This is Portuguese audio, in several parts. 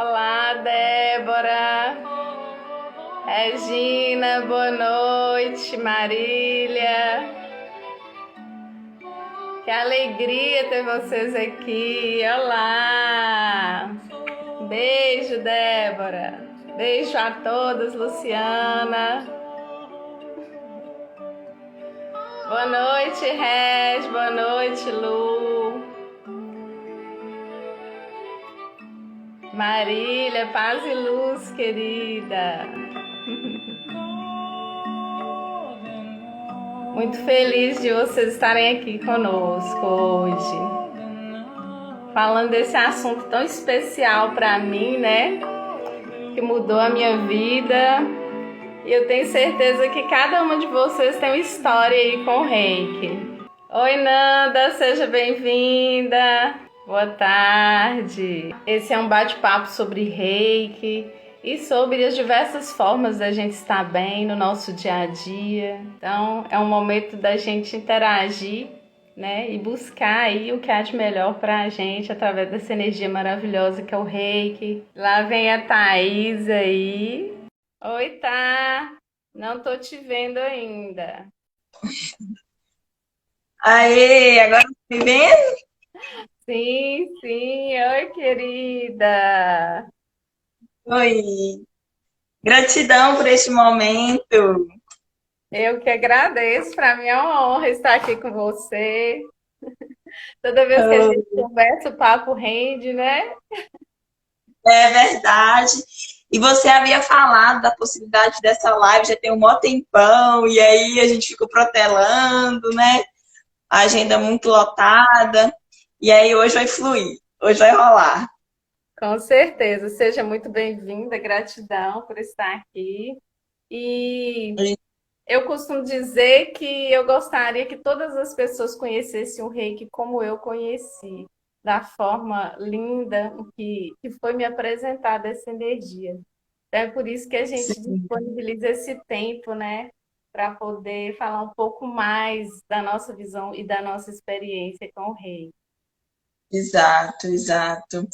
Olá, Débora, Regina, boa noite, Marília. Que alegria ter vocês aqui. Olá. Beijo, Débora. Beijo a todas, Luciana. Boa noite, Reg. Boa noite, Lu. Marília, paz e luz, querida. Muito feliz de vocês estarem aqui conosco hoje. Falando desse assunto tão especial para mim, né? Que mudou a minha vida. E eu tenho certeza que cada uma de vocês tem uma história aí com o Reiki. Oi, Nanda, seja bem-vinda. Boa tarde. Esse é um bate-papo sobre Reiki e sobre as diversas formas da gente estar bem no nosso dia a dia. Então, é um momento da gente interagir, né, e buscar aí o que há de melhor pra gente através dessa energia maravilhosa que é o Reiki. Lá vem a Thaís aí. Oi, Tá. Não tô te vendo ainda. Aê, agora tá me vendo? Sim, sim. Oi, querida. Oi, gratidão por este momento. Eu que agradeço. Para mim é uma honra estar aqui com você. Toda vez que a gente Oh, conversa, o papo rende, né? é verdade. E você havia falado da possibilidade dessa live, já tem um mó tempão, e aí a gente ficou protelando, né? A agenda muito lotada, e aí hoje vai fluir, hoje vai rolar. Com certeza. Seja muito bem-vinda. Gratidão por estar aqui. E eu costumo dizer que eu gostaria que todas as pessoas conhecessem o Reiki como eu conheci, da forma linda que foi me apresentada essa energia. Então, é por isso que a gente Sim, disponibiliza esse tempo, né, para poder falar um pouco mais da nossa visão e da nossa experiência com o Reiki. exato, exato.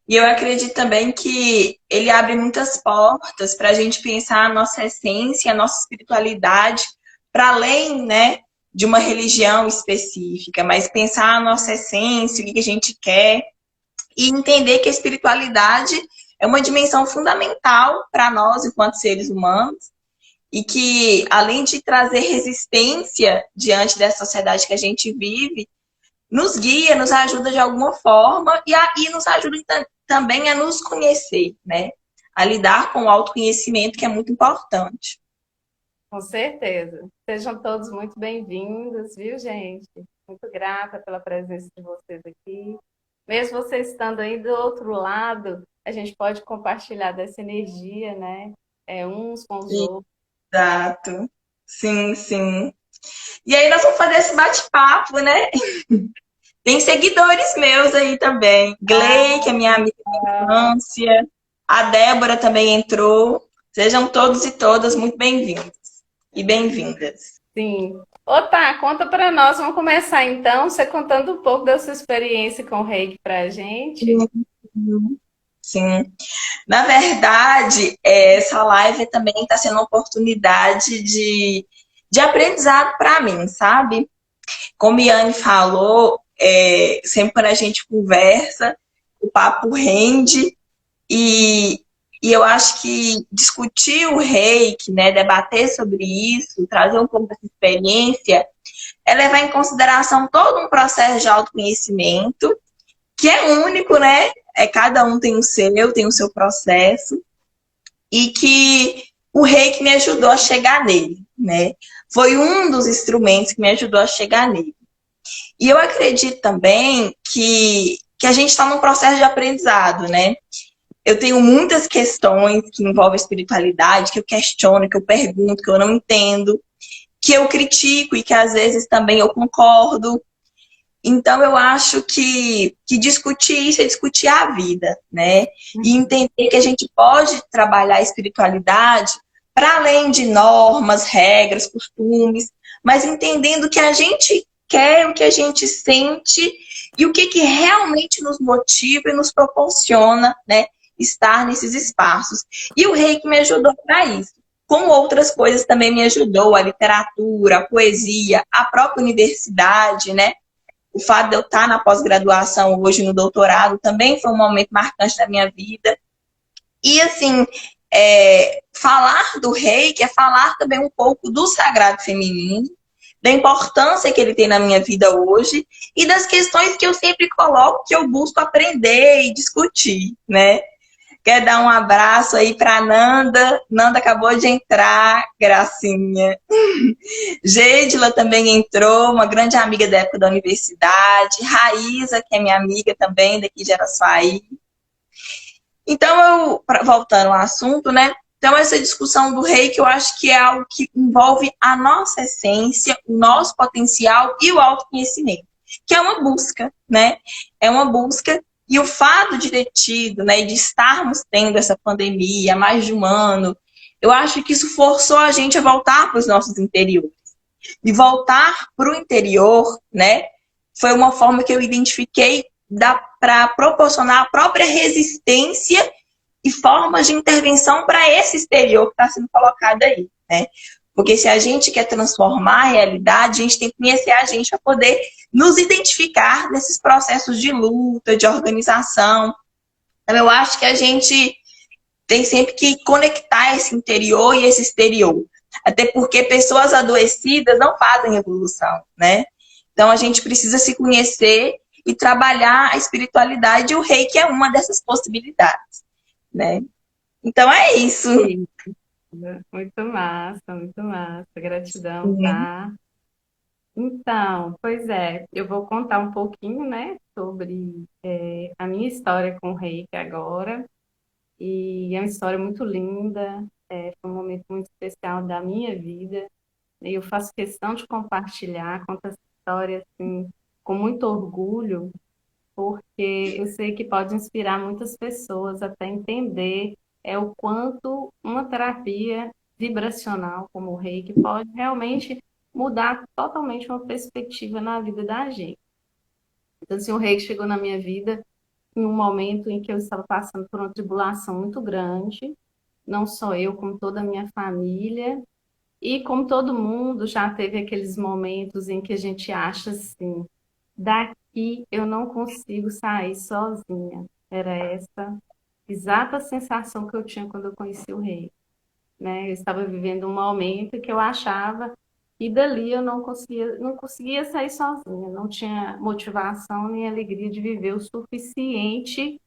E eu acredito também que ele abre muitas portas para a gente pensar a nossa essência, a nossa espiritualidade, para além, né, de uma religião específica, mas pensar a nossa essência, o que a gente quer, e entender que a espiritualidade é uma dimensão fundamental para nós enquanto seres humanos, e que, além de trazer resistência diante dessa sociedade que a gente vive, nos guia, nos ajuda de alguma forma e nos ajuda também a nos conhecer, né? A lidar com o autoconhecimento, que é muito importante. Com certeza. Sejam todos muito bem-vindos, viu, gente? Muito grata pela presença de vocês aqui. Mesmo vocês estando aí do outro lado, a gente pode compartilhar dessa energia, né? Uns com os outros. Exato. Sim, sim. E aí nós vamos fazer esse bate-papo, né? Tem seguidores meus aí também. Glei, que é minha amiga de infância. A Débora também entrou. Sejam todos e todas muito bem-vindos e bem-vindas. Sim. Ô, tá, conta para nós. Vamos começar então, você contando um pouco da sua experiência com o Reiki para a gente. Sim. Na verdade, essa live também está sendo uma oportunidade de aprendizado para mim, sabe? Como Yane falou, sempre quando a gente conversa, o papo rende e eu acho que discutir o reiki, né, debater sobre isso, trazer um pouco dessa experiência, é levar em consideração todo um processo de autoconhecimento que é único, né? Cada um tem o seu processo, e que o reiki me ajudou a chegar nele, né? Foi um dos instrumentos que me ajudou a chegar nele. E eu acredito também que a gente está num processo de aprendizado, né? Eu tenho muitas questões que envolvem a espiritualidade, que eu questiono, que eu pergunto, que eu não entendo, que eu critico e que às vezes também eu concordo. Então, eu acho que discutir isso é discutir a vida, né? E entender que a gente pode trabalhar a espiritualidade para além de normas, regras, costumes, mas entendendo o que a gente quer, o que a gente sente e o que realmente nos motiva e nos proporciona, né? estar nesses espaços. E o reiki me ajudou para isso. Com outras coisas também me ajudou, a literatura, a poesia, a própria universidade, né? O fato de eu estar na pós-graduação hoje, no doutorado, também foi um momento marcante da minha vida. E, assim, falar do reiki é falar também um pouco do sagrado feminino, da importância que ele tem na minha vida hoje e das questões que eu sempre coloco, que eu busco aprender e discutir, né? Quer dar um abraço aí para Nanda. Nanda acabou de entrar, gracinha. Geidila também entrou, uma grande amiga da época da universidade. Raíza, que é minha amiga também, daqui de Araçuaí. Então, voltando ao assunto, né? Então, essa discussão do reiki, eu acho que é algo que envolve a nossa essência, o nosso potencial e o autoconhecimento, que é uma busca, né? É uma busca. E o fato de ter tido, né, e de estarmos tendo essa pandemia há mais de um ano, eu acho que isso forçou a gente a voltar para os nossos interiores. E voltar para o interior, né, foi uma forma que eu identifiquei para proporcionar a própria resistência e formas de intervenção para esse exterior que está sendo colocado aí, né? Porque se a gente quer transformar a realidade, a gente tem que conhecer a gente para poder nos identificar nesses processos de luta, de organização. Então, eu acho que a gente tem sempre que conectar esse interior e esse exterior. Até porque pessoas adoecidas não fazem revolução, né? Então, a gente precisa se conhecer e trabalhar a espiritualidade, e o reiki é uma dessas possibilidades, né? Então, é isso. Muito massa, muito massa. Gratidão, Sim. tá? Então, pois é, eu vou contar um pouquinho, né, sobre a minha história com o reiki agora. E é uma história muito linda, foi um momento muito especial da minha vida. E eu faço questão de compartilhar, contar essa história assim, com muito orgulho, porque eu sei que pode inspirar muitas pessoas até entender o quanto uma terapia vibracional como o Reiki pode realmente mudar totalmente uma perspectiva na vida da gente. Então, assim, o Reiki chegou na minha vida em um momento em que eu estava passando por uma tribulação muito grande, não só eu, como toda a minha família, e como todo mundo já teve aqueles momentos em que a gente acha assim, daqui eu não consigo sair sozinha. Era essa exata sensação que eu tinha quando eu conheci o rei, né? Eu estava vivendo um momento que eu achava que dali eu não conseguia sair sozinha, não tinha motivação nem alegria de viver o suficiente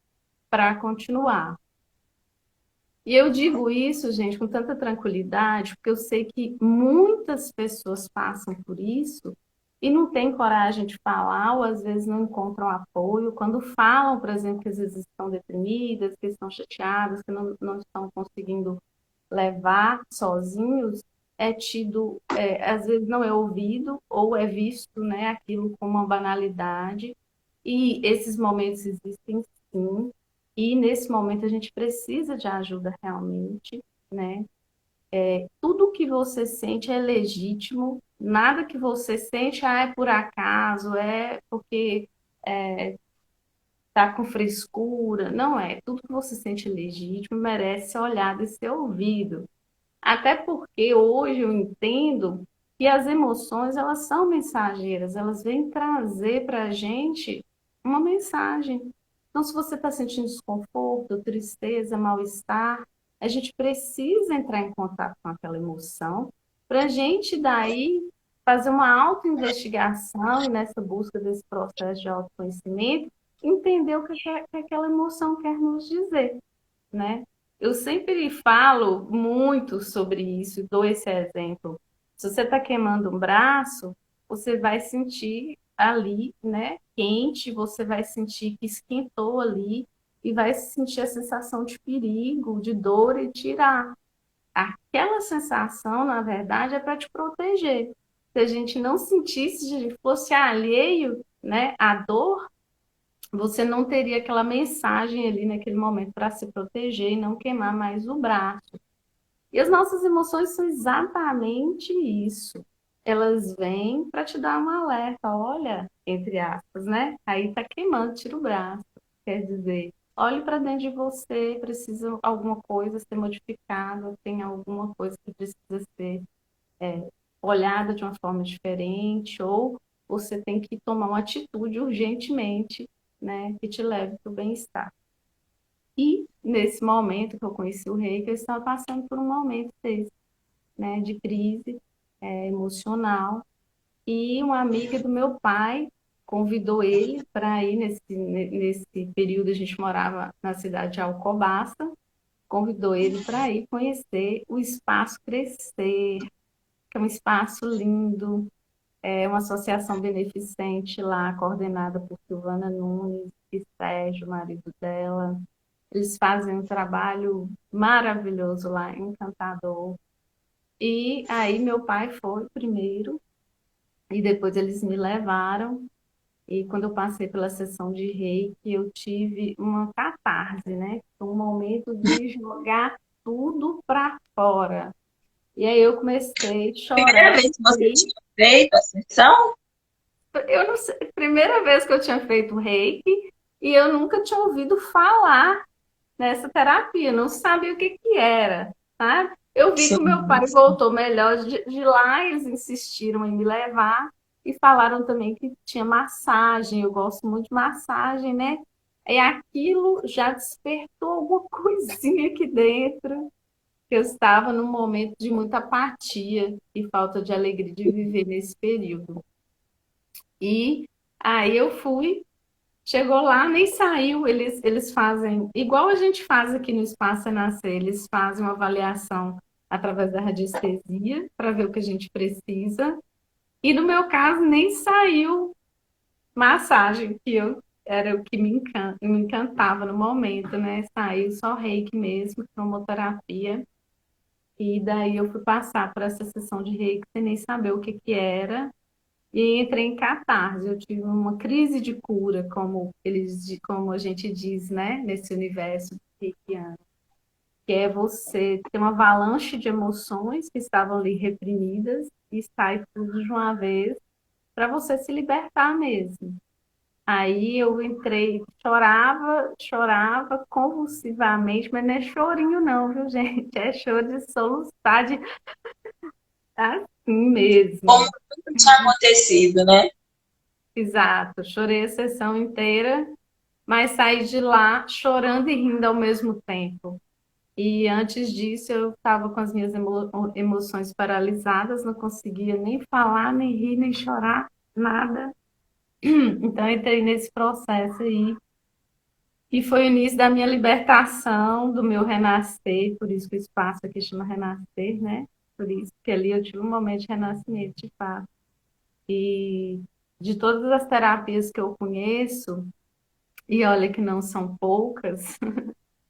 para continuar. E eu digo isso, gente, com tanta tranquilidade, porque eu sei que muitas pessoas passam por isso e não têm coragem de falar, ou às vezes não encontram apoio. Quando falam, por exemplo, que às vezes estão deprimidas, que estão chateadas, que não estão conseguindo levar sozinhos, é tido, às vezes não é ouvido, ou é visto, né, aquilo como uma banalidade. E esses momentos existem sim, e nesse momento a gente precisa de ajuda realmente, né? Tudo que você sente é legítimo, nada que você sente é por acaso, é porque tá com frescura, não é. Tudo que você sente é legítimo, merece ser olhado e ser ouvido. Até porque hoje eu entendo que as emoções, elas são mensageiras, elas vêm trazer para a gente uma mensagem. Então, se você está sentindo desconforto, tristeza, mal-estar, a gente precisa entrar em contato com aquela emoção para a gente daí fazer uma autoinvestigação e nessa busca desse processo de autoconhecimento, entender o que aquela emoção quer nos dizer, né? Eu sempre falo muito sobre isso, dou esse exemplo. Se você está queimando um braço, você vai sentir ali, né, quente, você vai sentir que esquentou ali e vai sentir a sensação de perigo, de dor e tirar. Aquela sensação, na verdade, é para te proteger. Se a gente não sentisse, se a gente fosse alheio, né, à dor, você não teria aquela mensagem ali naquele momento para se proteger e não queimar mais o braço. E as nossas emoções são exatamente isso. Elas vêm para te dar um alerta, olha, entre aspas, né? Aí tá queimando, tira o braço. Quer dizer, olhe para dentro de você, precisa alguma coisa ser modificada, tem alguma coisa que precisa ser olhada de uma forma diferente, ou você tem que tomar uma atitude urgentemente, né, que te leve para o bem-estar. E nesse momento que eu conheci o Reiki, eu estava passando por um momento desse, né, de crise emocional. E uma amiga do meu pai convidou ele para ir nesse período, a gente morava na cidade de Alcobaça, convidou ele para ir conhecer o Espaço Crescer, que é um espaço lindo, é uma associação beneficente lá, coordenada por Silvana Nunes e Sérgio, marido dela. Eles fazem um trabalho maravilhoso lá, encantador. E aí meu pai foi primeiro, e depois eles me levaram. E quando eu passei pela sessão de reiki, eu tive uma catarse, né? Um momento de jogar tudo para fora. E aí eu comecei a Primeira chorar. vez que você tinha feito a sessão? Eu não sei, primeira vez que eu tinha feito reiki e eu nunca tinha ouvido falar nessa terapia, não sabia o que que era, sabe? Eu vi que o meu Sim. pai voltou melhor de lá, eles insistiram em me levar e falaram também que tinha massagem, eu gosto muito de massagem, né? E aquilo já despertou alguma coisinha aqui dentro, que eu estava num momento de muita apatia e falta de alegria de viver nesse período. E aí eu fui. Chegou lá, nem saiu. Eles fazem, igual a gente faz aqui no Espaço Renascer, eles fazem uma avaliação através da radiestesia para ver o que a gente precisa. E no meu caso, nem saiu massagem, que eu era o que me encantava no momento, né? Saiu só reiki mesmo, cromoterapia. E daí eu fui passar por essa sessão de reiki sem nem saber o que que era. E entrei em catarse, eu tive uma crise de cura, como a gente diz, né, nesse universo reikiano, que é você ter uma avalanche de emoções que estavam ali reprimidas e sai tudo de uma vez para você se libertar mesmo. Aí eu entrei, chorava, chorava convulsivamente, mas não é chorinho não, viu, gente? É choro de soluçar, de assim Como mesmo. nunca tinha acontecido, né? Exato, chorei a sessão inteira, mas saí de lá chorando e rindo ao mesmo tempo. E antes disso, eu estava com as minhas emoções paralisadas, não conseguia nem falar, nem rir, nem chorar, nada. Então, eu entrei nesse processo aí. E foi o início da minha libertação, do meu renascer, por isso que o espaço aqui chama renascer, né? Por isso que ali eu tive um momento de renascimento, de fato. E de todas as terapias que eu conheço, e olha que não são poucas,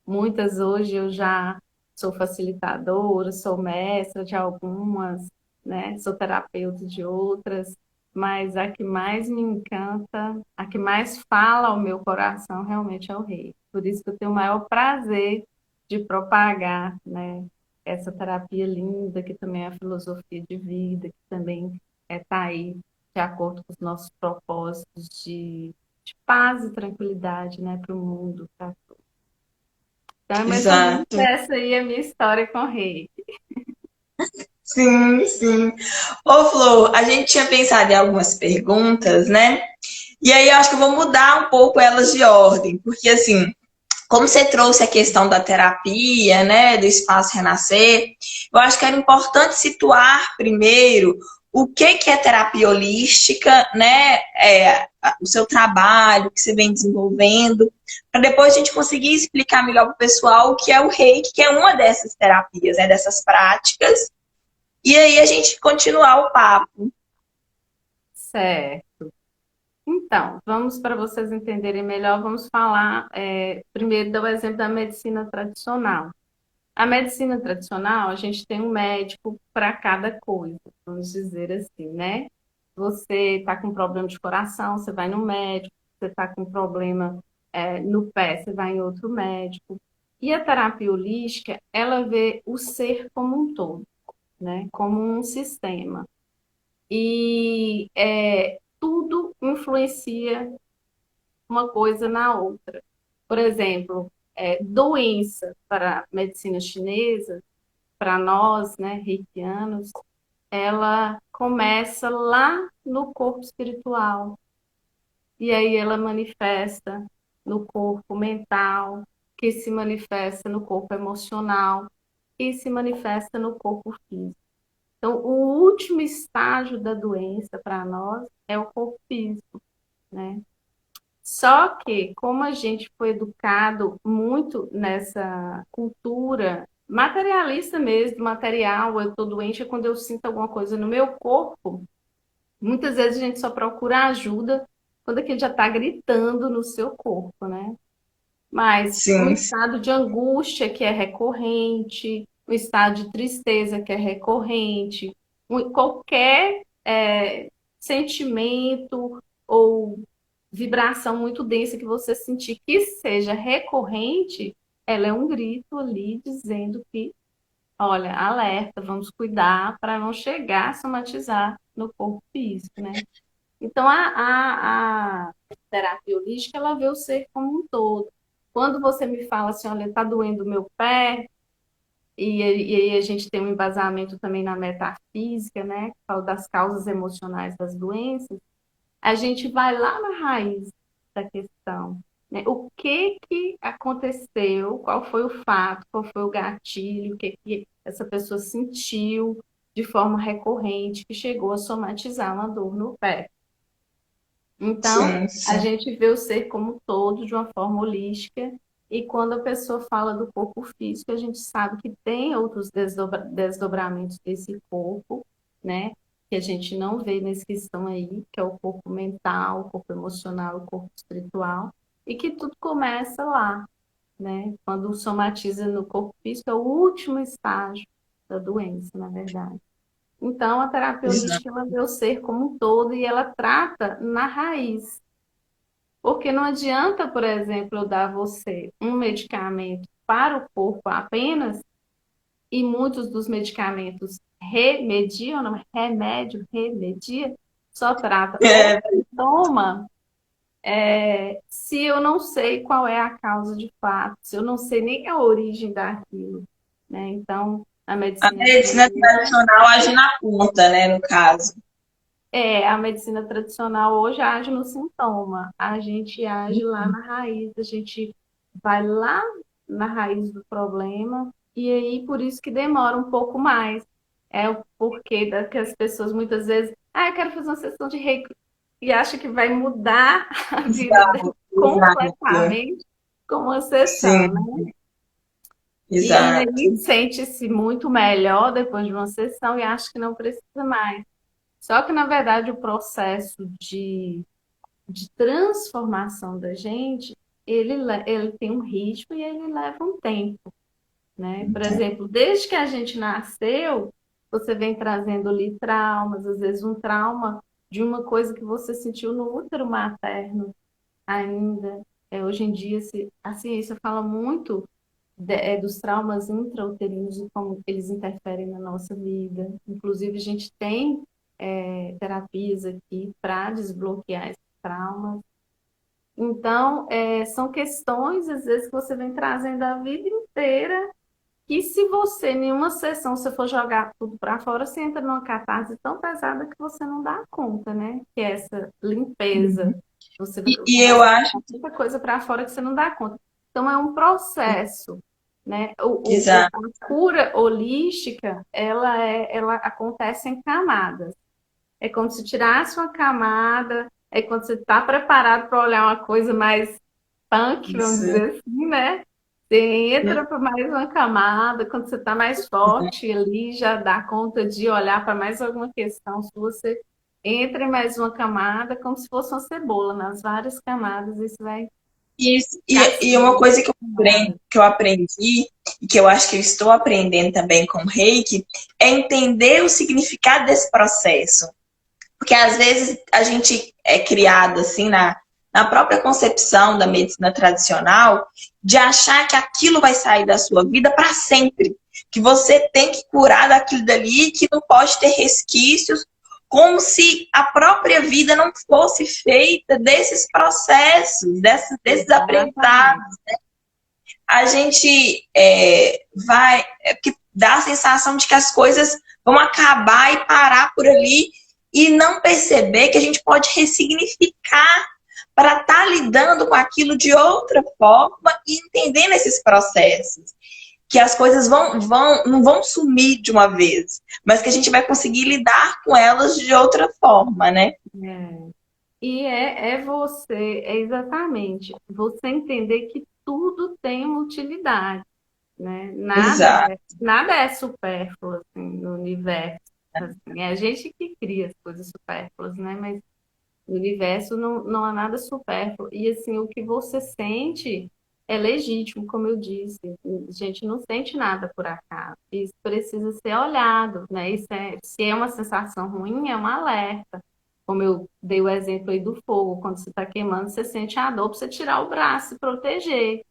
muitas hoje eu já sou facilitadora, sou mestra de algumas, né? Sou terapeuta de outras, mas a que mais me encanta, a que mais fala ao meu coração realmente é o rei. Por isso que eu tenho o maior prazer de propagar, né? Essa terapia linda, que também é a filosofia de vida, que também está aí de acordo com os nossos propósitos de paz e tranquilidade, né, para o mundo, para então, é mais ou menos Exato. essa aí a minha história com o rei. Sim, sim. Ô, Flor, a gente tinha pensado em algumas perguntas, né? E aí eu acho que eu vou mudar um pouco elas de ordem, porque assim, como você trouxe a questão da terapia, né, do espaço renascer, eu acho que era importante situar primeiro o que é terapia holística, né, o seu trabalho que você vem desenvolvendo, para depois a gente conseguir explicar melhor para o pessoal o que é o reiki, que é uma dessas terapias, né, dessas práticas, e aí a gente continuar o papo. Certo. Então, vamos para vocês entenderem melhor, vamos falar primeiro do exemplo da medicina tradicional. A medicina tradicional, a gente tem um médico para cada coisa, vamos dizer assim, né? Você está com problema de coração, você vai no médico. Você está com problema no pé, você vai em outro médico. E a terapia holística, ela vê o ser como um todo, né? Como um sistema. E tudo influencia uma coisa na outra. Por exemplo, doença para a medicina chinesa, para nós, né, reikianos, ela começa lá no corpo espiritual. E aí ela manifesta no corpo mental, que se manifesta no corpo emocional, que se manifesta no corpo físico. Então, o último estágio da doença para nós é o corpo físico, né? Só que, como a gente foi educado muito nessa cultura materialista mesmo, material, eu estou doente é quando eu sinto alguma coisa no meu corpo, muitas vezes a gente só procura ajuda quando aquilo já está gritando no seu corpo, né? Mas um Sim, estado de angústia que é recorrente, um estado de tristeza que é recorrente, qualquer sentimento ou vibração muito densa que você sentir que seja recorrente, ela é um grito ali dizendo que, olha, alerta, vamos cuidar para não chegar a somatizar no corpo físico, né? Então, a terapia holística, ela vê o ser como um todo. Quando você me fala assim, olha, está doendo o meu pé, e aí a gente tem um embasamento também na metafísica, né, que fala das causas emocionais das doenças, a gente vai lá na raiz da questão, né? O que que aconteceu, qual foi o fato, qual foi o gatilho, o que que essa pessoa sentiu de forma recorrente que chegou a somatizar uma dor no pé. Então, sim, a sim. gente vê o ser como um todo, de uma forma holística, e quando a pessoa fala do corpo físico, a gente sabe que tem outros desdobramentos desse corpo, né? Que a gente não vê nesse que estão aí, que é o corpo mental, o corpo emocional, o corpo espiritual, e que tudo começa lá, né? Quando somatiza no corpo físico, é o último estágio da doença, na verdade. Então, a terapia Exato. holística ela vê o ser como um todo e ela trata na raiz. Porque não adianta, por exemplo, eu dar a você um medicamento para o corpo apenas, e muitos dos medicamentos remediam, não, remédio remedia, só trata o É, sintoma, se eu não sei qual é a causa de fato, se eu não sei nem a origem daquilo, né? Então, a a medicina medicina chinesa. tradicional age na ponta, né, no caso. A medicina tradicional hoje age no sintoma, a gente age lá na raiz, a gente vai lá na raiz do problema, e aí por isso que demora um pouco mais. É o porquê que as pessoas muitas vezes, eu quero fazer uma sessão de reiki, e acha que vai mudar a vida dela Exato, exato. completamente com uma sessão, né? Sim, E exato. aí sente-se muito melhor depois de uma sessão e acha que não precisa mais. Só que, na verdade, o processo de transformação da gente, ele tem um ritmo e ele leva um tempo, né? Por exemplo, desde que a gente nasceu, você vem trazendo ali traumas, às vezes um trauma de uma coisa que você sentiu no útero materno ainda. Hoje em dia, a ciência fala muito dos traumas intrauterinos e como eles interferem na nossa vida. Inclusive, a gente tem terapias aqui para desbloquear esses traumas. Então, são questões, às vezes, que você vem trazendo a vida inteira, que se você, em uma sessão, você for jogar tudo para fora, você entra numa catarse tão pesada que você não dá conta, né? Que é essa limpeza. Você E eu começa a acho botar tanta coisa para fora que você não dá conta. Então, é um processo, né? que A cura holística, ela acontece em camadas. É como se tirasse uma camada, é quando você está preparado para olhar uma coisa mais punk, vamos isso. dizer assim, né? Você entra para mais uma camada, quando você está mais forte ali, já dá conta de olhar para mais alguma questão sua, você entra em mais uma camada, como se fosse uma cebola, nas várias camadas, isso vai Isso. E uma cascando. coisa que eu aprendi, e que eu acho que eu estou aprendendo também com o Reiki, é entender o significado desse processo. Porque às vezes a gente é criado assim na própria concepção da medicina tradicional de achar que aquilo vai sair da sua vida para sempre. Que você tem que curar daquilo dali, que não pode ter resquícios, como se a própria vida não fosse feita desses processos, desses aprendizados. A gente vai... que dá a sensação de que as coisas vão acabar e parar por ali e não perceber que a gente pode ressignificar para estar lidando com aquilo de outra forma e entendendo esses processos. Que as coisas não vão sumir de uma vez, mas que a gente vai conseguir lidar com elas de outra forma, né? E é exatamente, você entender que tudo tem uma utilidade, né? Nada é supérfluo assim, no universo. Assim. É a gente que cria as coisas supérfluas, né? Mas no universo não há nada supérfluo. E assim, o que você sente é legítimo, como eu disse. A gente não sente nada por acaso. Isso precisa ser olhado, né? Se é uma sensação ruim, é um alerta. Como eu dei o exemplo aí do fogo, quando você está queimando, você sente a dor para você tirar o braço e proteger.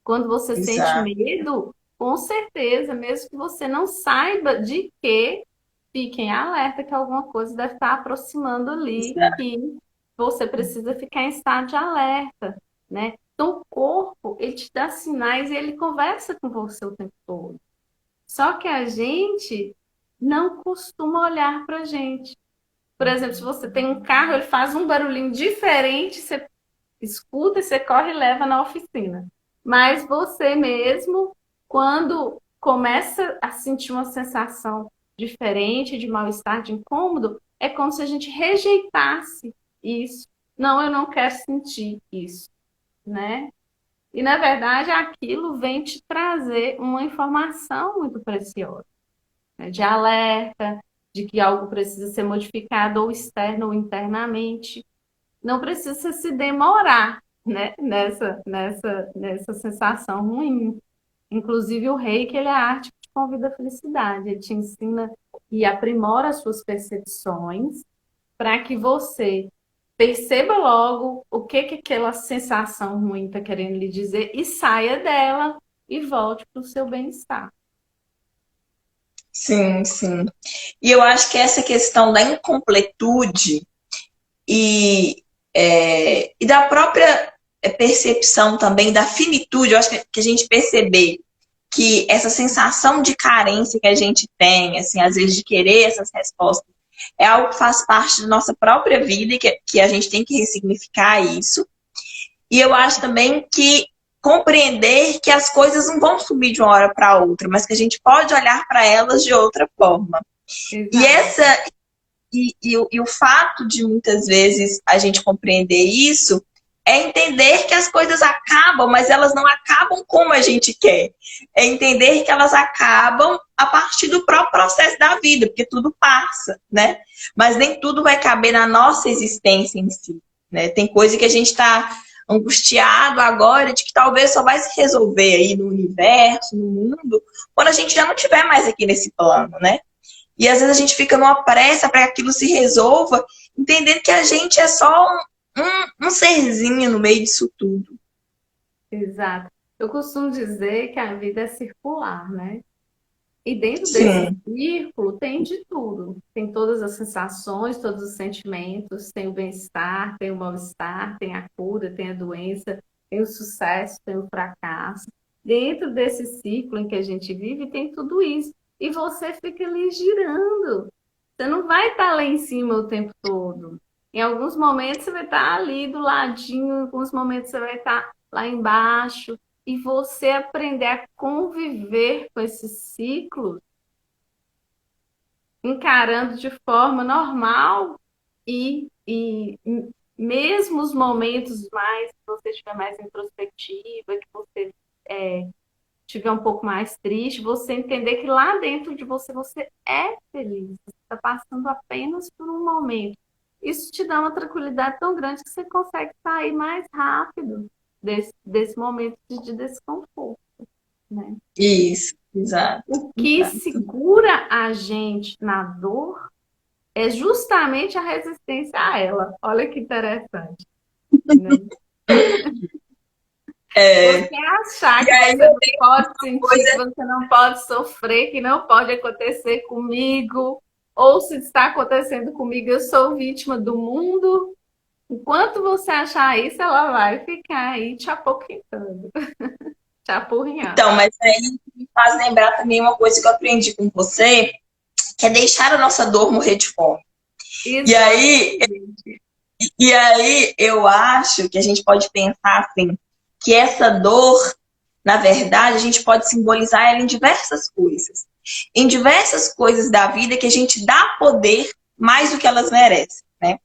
Quando você sente medo, com certeza, mesmo que você não saiba de quê, fiquem alerta que alguma coisa deve estar aproximando ali, que você precisa ficar em estado de alerta, né? Então, o corpo, ele te dá sinais e ele conversa com você o tempo todo. Só que a gente não costuma olhar para a gente. Por exemplo, se você tem um carro, ele faz um barulhinho diferente, você escuta e você corre e leva na oficina. Mas você mesmo, quando começa a sentir uma sensação diferente, de mal-estar, de incômodo, é como se a gente rejeitasse isso. Não, eu não quero sentir isso, né? E, na verdade, aquilo vem te trazer uma informação muito preciosa, né? De alerta, de que algo precisa ser modificado ou externo ou internamente. Não precisa se demorar, né? Nessa sensação ruim. Inclusive, o reiki, ele é a arte que te convida à felicidade. Ele te ensina e aprimora as suas percepções para que você perceba logo o que aquela sensação ruim está querendo lhe dizer e saia dela e volte para o seu bem-estar. Sim, sim. E eu acho que essa questão da incompletude e da própria percepção também da finitude, eu acho que a gente perceber que essa sensação de carência que a gente tem, assim, às vezes de querer essas respostas, é algo que faz parte da nossa própria vida e que a gente tem que ressignificar isso. E eu acho também que compreender que as coisas não vão subir de uma hora para outra, mas que a gente pode olhar para elas de outra forma. Exato. E o fato de muitas vezes a gente compreender isso é entender que as coisas acabam, mas elas não acabam como a gente quer. É entender que elas acabam a partir do próprio processo da vida, porque tudo passa, né? Mas nem tudo vai caber na nossa existência em si, né? Tem coisa que a gente está angustiado agora de que talvez só vai se resolver aí no universo, no mundo, quando a gente já não estiver mais aqui nesse plano, né? E às vezes a gente fica numa pressa para que aquilo se resolva, entendendo que a gente é só um serzinho no meio disso tudo. Exato. Eu costumo dizer que a vida é circular, né? E dentro desse círculo tem de tudo. Tem todas as sensações, todos os sentimentos, tem o bem-estar, tem o mal-estar, tem a cura, tem a doença, tem o sucesso, tem o fracasso. Dentro desse ciclo em que a gente vive, tem tudo isso. E você fica ali girando. Você não vai estar lá em cima o tempo todo. Em alguns momentos você vai estar ali do ladinho, em alguns momentos você vai estar lá embaixo. E você aprender a conviver com esses ciclos, encarando de forma normal e mesmo os momentos mais que você estiver mais introspectiva, que você estiver um pouco mais triste, você entender que lá dentro de você, você é feliz. Você está passando apenas por um momento. Isso te dá uma tranquilidade tão grande que você consegue sair mais rápido desse momento de desconforto, né? Isso, exato. O que segura a gente na dor é justamente a resistência a ela. Olha que interessante, né? Você achar que você não pode sentir, que você não pode sofrer, que não pode acontecer comigo, ou se está acontecendo comigo, eu sou vítima do mundo. Enquanto você achar isso, ela vai ficar aí te apoquentando, te apurrinhando. Então, mas aí me faz lembrar também uma coisa que eu aprendi com você, que é deixar a nossa dor morrer de fome. E aí, Exatamente. e aí eu acho que a gente pode pensar assim, que essa dor, na verdade, a gente pode simbolizar ela em diversas coisas. Em diversas coisas da vida que a gente dá poder mais do que elas merecem, né?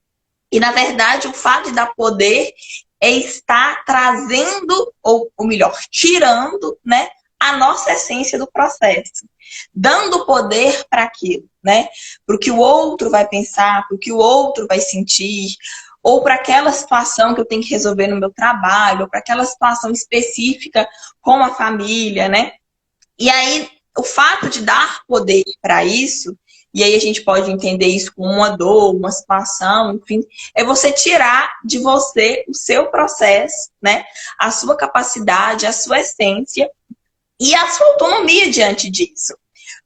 E, na verdade, o fato de dar poder é estar trazendo, ou melhor, tirando, né, a nossa essência do processo. Dando poder para aquilo, né? Para o que o outro vai pensar, para o que o outro vai sentir, ou para aquela situação que eu tenho que resolver no meu trabalho, ou para aquela situação específica com a família, né? E aí, o fato de dar poder para isso, e aí a gente pode entender isso como uma dor, uma situação, enfim, é você tirar de você o seu processo, né? A sua capacidade, a sua essência e a sua autonomia diante disso.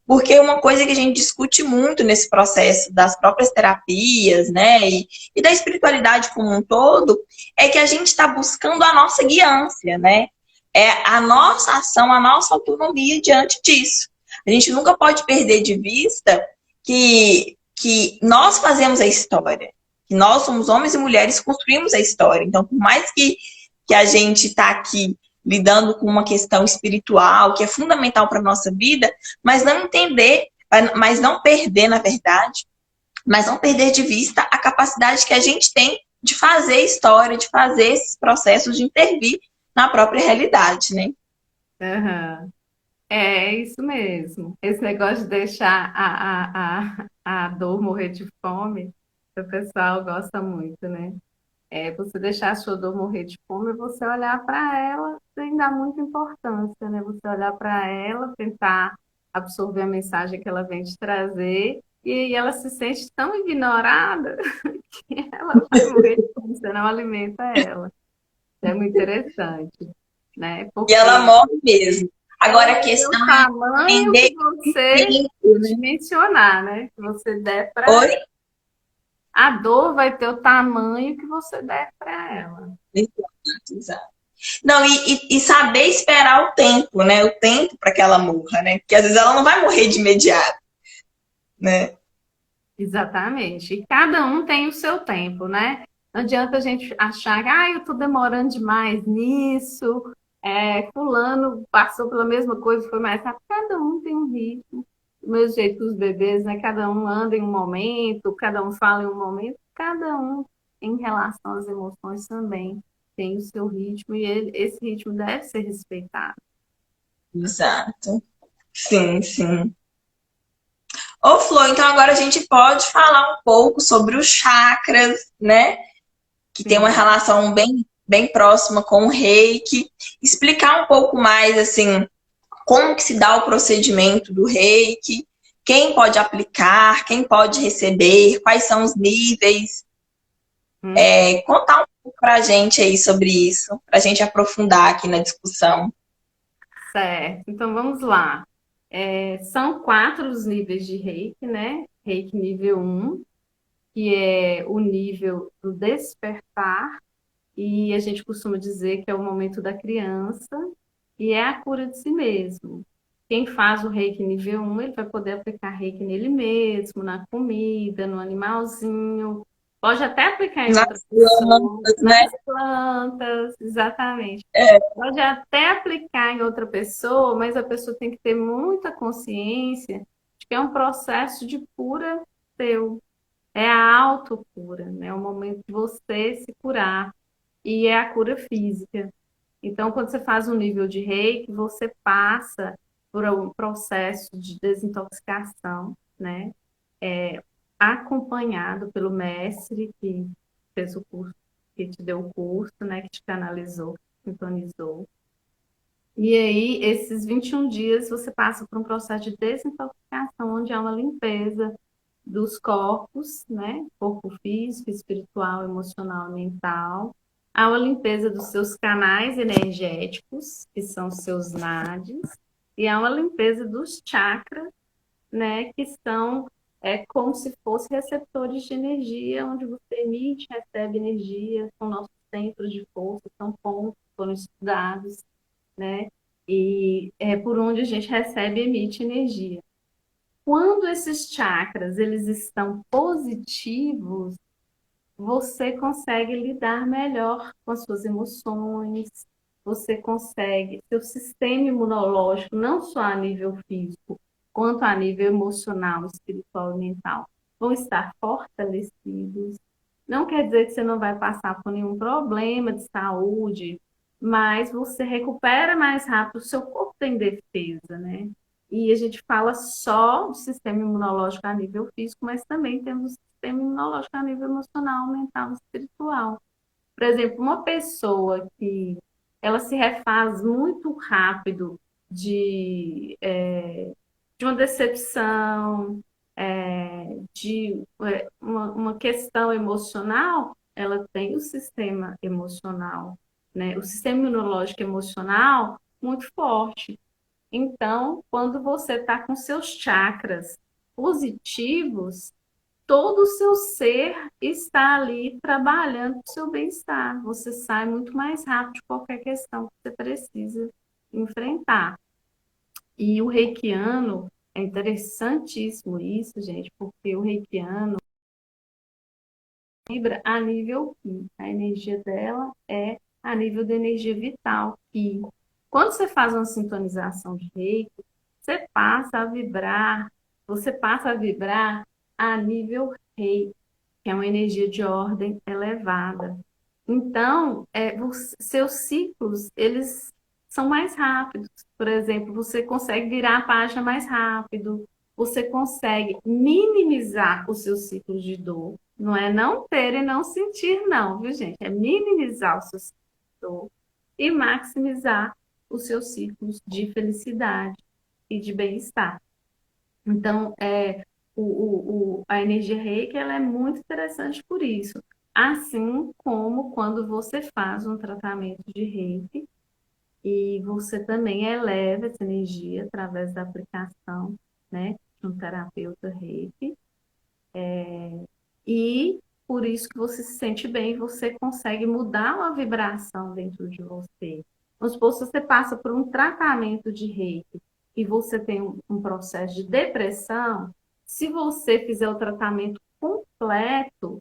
Porque uma coisa que a gente discute muito nesse processo das próprias terapias, né, e da espiritualidade como um todo, é que a gente está buscando a nossa guiância, né? É a nossa ação, a nossa autonomia diante disso. A gente nunca pode perder de vista que nós fazemos a história, que nós somos homens e mulheres que construímos a história. Então, por mais que a gente está aqui lidando com uma questão espiritual que é fundamental para a nossa vida, mas não entender, mas não perder, na verdade, mas não perder de vista a capacidade que a gente tem de fazer história, de fazer esses processos, de intervir na própria realidade, né? Uhum. É isso mesmo. Esse negócio de deixar a dor morrer de fome, o pessoal gosta muito, né? É você deixar a sua dor morrer de fome e você olhar para ela sem dar muita importância, né? Você olhar para ela, tentar absorver a mensagem que ela vem te trazer, e aí ela se sente tão ignorada que ela vai morrer de fome, você não alimenta ela. É muito interessante, né? E ela Porque morre mesmo. ela Agora a vai ter o questão é tamanho entender que o você tempo, né? dimensionar, né? Que você der para Oi? a dor vai ter o tamanho que você der para ela. Exato. Não, e saber esperar o tempo, né? O tempo para que ela morra, né? Porque às vezes ela não vai morrer de imediato, né? Exatamente. E cada um tem o seu tempo, né? Não adianta a gente achar que eu estou demorando demais nisso, fulano passou pela mesma coisa, foi mais rápido. Cada um tem um ritmo. Do mesmo jeito que os bebês, né? Cada um anda em um momento, cada um fala em um momento, cada um, em relação às emoções, também tem o seu ritmo e esse ritmo deve ser respeitado. Exato. Sim, sim. Ô, Flor, então agora a gente pode falar um pouco sobre os chakras, né? Que tem uma Sim. relação bem próxima com o reiki. Explicar um pouco mais, assim, como que se dá o procedimento do reiki, quem pode aplicar, quem pode receber, quais são os níveis. Contar um pouco pra gente aí sobre isso, pra gente aprofundar aqui na discussão. Certo, então vamos lá. São quatro os níveis de Reiki, né? Reiki nível um, que é o nível do despertar, e a gente costuma dizer que é o momento da criança, e é a cura de si mesmo. Quem faz o Reiki nível um, ele vai poder aplicar Reiki nele mesmo, na comida, no animalzinho, pode até aplicar em outra Nas pessoa, plantas, né? nas plantas, exatamente. É, Pode até aplicar em outra pessoa, mas a pessoa tem que ter muita consciência de que é um processo de cura seu. É a autocura, né? É o momento de você se curar. E é a cura física. Então, quando você faz um nível de reiki, você passa por um processo de desintoxicação, né? Acompanhado pelo mestre que fez o curso, que te deu o curso, né? Que te canalizou, sintonizou. E aí, esses 21 dias, você passa por um processo de desintoxicação, onde há uma limpeza dos corpos, né? Corpo físico, espiritual, emocional, mental. Há uma limpeza dos seus canais energéticos, que são os seus nadis. E há uma limpeza dos chakras, né? Que são é como se fosse receptores de energia, onde você emite, recebe energia, são nossos centros de força, são pontos que foram estudados, né? E é por onde a gente recebe e emite energia. Quando esses chakras eles estão positivos, você consegue lidar melhor com as suas emoções, você consegue, seu sistema imunológico, não só a nível físico, quanto a nível emocional, espiritual e mental, vão estar fortalecidos. Não quer dizer que você não vai passar por nenhum problema de saúde, mas você recupera mais rápido, o seu corpo tem defesa, né? E a gente fala só do sistema imunológico a nível físico, mas também temos o sistema imunológico a nível emocional, mental e espiritual. Por exemplo, uma pessoa que ela se refaz muito rápido de uma decepção, de uma questão emocional, ela tem o sistema emocional, né? O sistema imunológico emocional muito forte. Então, quando você está com seus chakras positivos, todo o seu ser está ali trabalhando para o seu bem-estar. Você sai muito mais rápido de qualquer questão que você precisa enfrentar. E o reikiano, é interessantíssimo isso, gente, porque o reikiano vibra a nível Ki. A energia dela é a nível de energia vital, Ki. Quando você faz uma sintonização de reiki, você passa a vibrar, você passa a vibrar a nível rei, que é uma energia de ordem elevada. Então, seus ciclos, eles são mais rápidos. Por exemplo, você consegue virar a página mais rápido, você consegue minimizar os seus ciclos de dor. Não é não ter e não sentir, não, viu, gente? É minimizar os seus ciclos de dor e maximizar os seus ciclos de felicidade e de bem-estar. Então, a energia reiki ela é muito interessante por isso. Assim como quando você faz um tratamento de reiki e você também eleva essa energia através da aplicação, né, de um terapeuta reiki. E por isso que você se sente bem, você consegue mudar uma vibração dentro de você. Vamos supor, se você passa por um tratamento de reiki e você tem um processo de depressão, se você fizer o tratamento completo,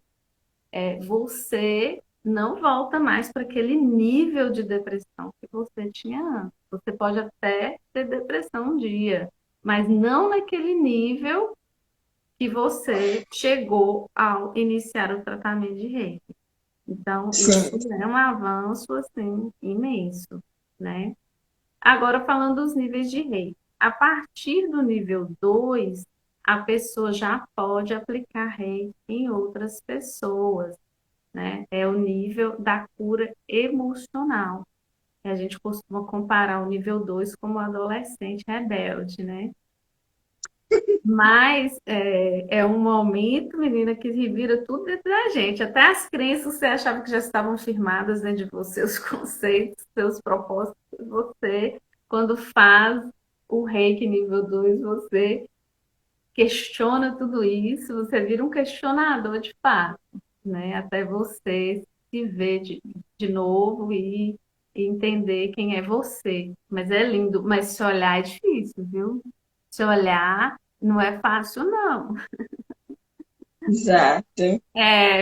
você não volta mais para aquele nível de depressão que você tinha antes. Você pode até ter depressão um dia, mas não naquele nível que você chegou ao iniciar o tratamento de reiki. Então, isso Sim. é um avanço, assim, imenso, né? Agora, falando dos níveis de reiki. A partir do nível 2, a pessoa já pode aplicar reiki em outras pessoas, né? É o nível da cura emocional. E a gente costuma comparar o nível 2 como o adolescente rebelde, né? Mas é um momento, menina, que revira tudo dentro da gente. Até as crenças você achava que já estavam firmadas dentro de você, os conceitos, seus propósitos. Você, quando faz o reiki nível 2 você questiona tudo isso, você vira um questionador de fato, né? Até você se ver de novo e entender quem é você. Mas é lindo, mas se olhar é difícil, viu? Se olhar não é fácil, não. Exato.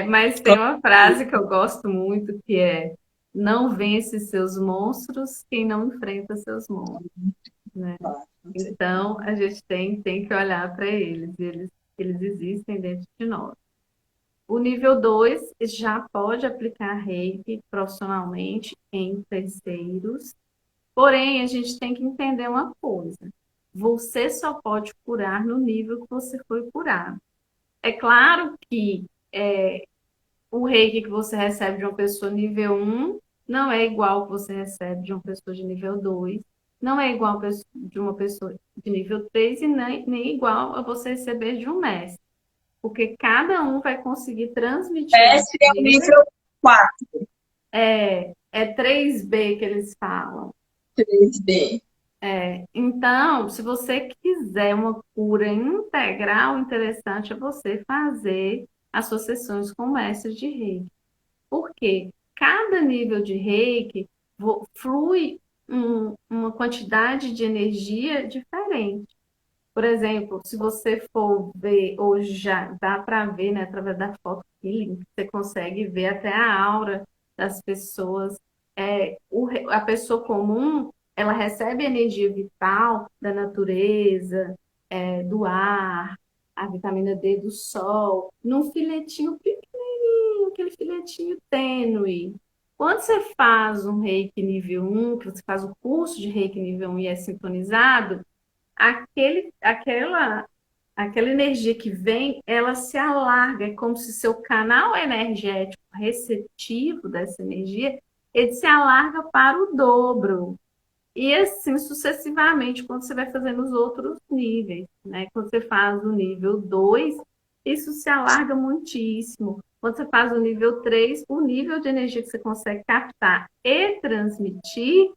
Mas tem uma frase que eu gosto muito que é: não vence seus monstros quem não enfrenta seus monstros, né? Então a gente tem que olhar para eles, eles existem dentro de nós. O nível 2 já pode aplicar reiki profissionalmente em terceiros, porém a gente tem que entender uma coisa: você só pode curar no nível que você foi curado. É claro que o reiki que você recebe de uma pessoa nível 1 não é igual ao que você recebe de uma pessoa de nível 2, não é igual de uma pessoa de nível 3 e nem igual a você receber de um mestre, porque cada um vai conseguir transmitir a Mestre é o energia. nível 4, É 3B que eles falam. 3D. Então, se você quiser uma cura integral, o interessante é você fazer as suas sessões com o mestre de Reiki. Porque cada nível de Reiki flui uma quantidade de energia diferente. Por exemplo, se você for ver, hoje já dá para ver, né, através da foto healing, você consegue ver até a aura das pessoas. A pessoa comum, ela recebe energia vital da natureza, do ar, a vitamina D do sol, num filetinho pequenininho, aquele filetinho tênue. Quando você faz um Reiki nível 1, que você faz o curso de Reiki nível 1 e é sintonizado, aquela energia que vem, ela se alarga, é como se seu canal energético receptivo dessa energia, ele se alarga para o dobro. E assim sucessivamente, quando você vai fazendo os outros níveis, né? Quando você faz o nível 2, isso se alarga muitíssimo. Quando você faz o nível 3, o nível de energia que você consegue captar e transmitir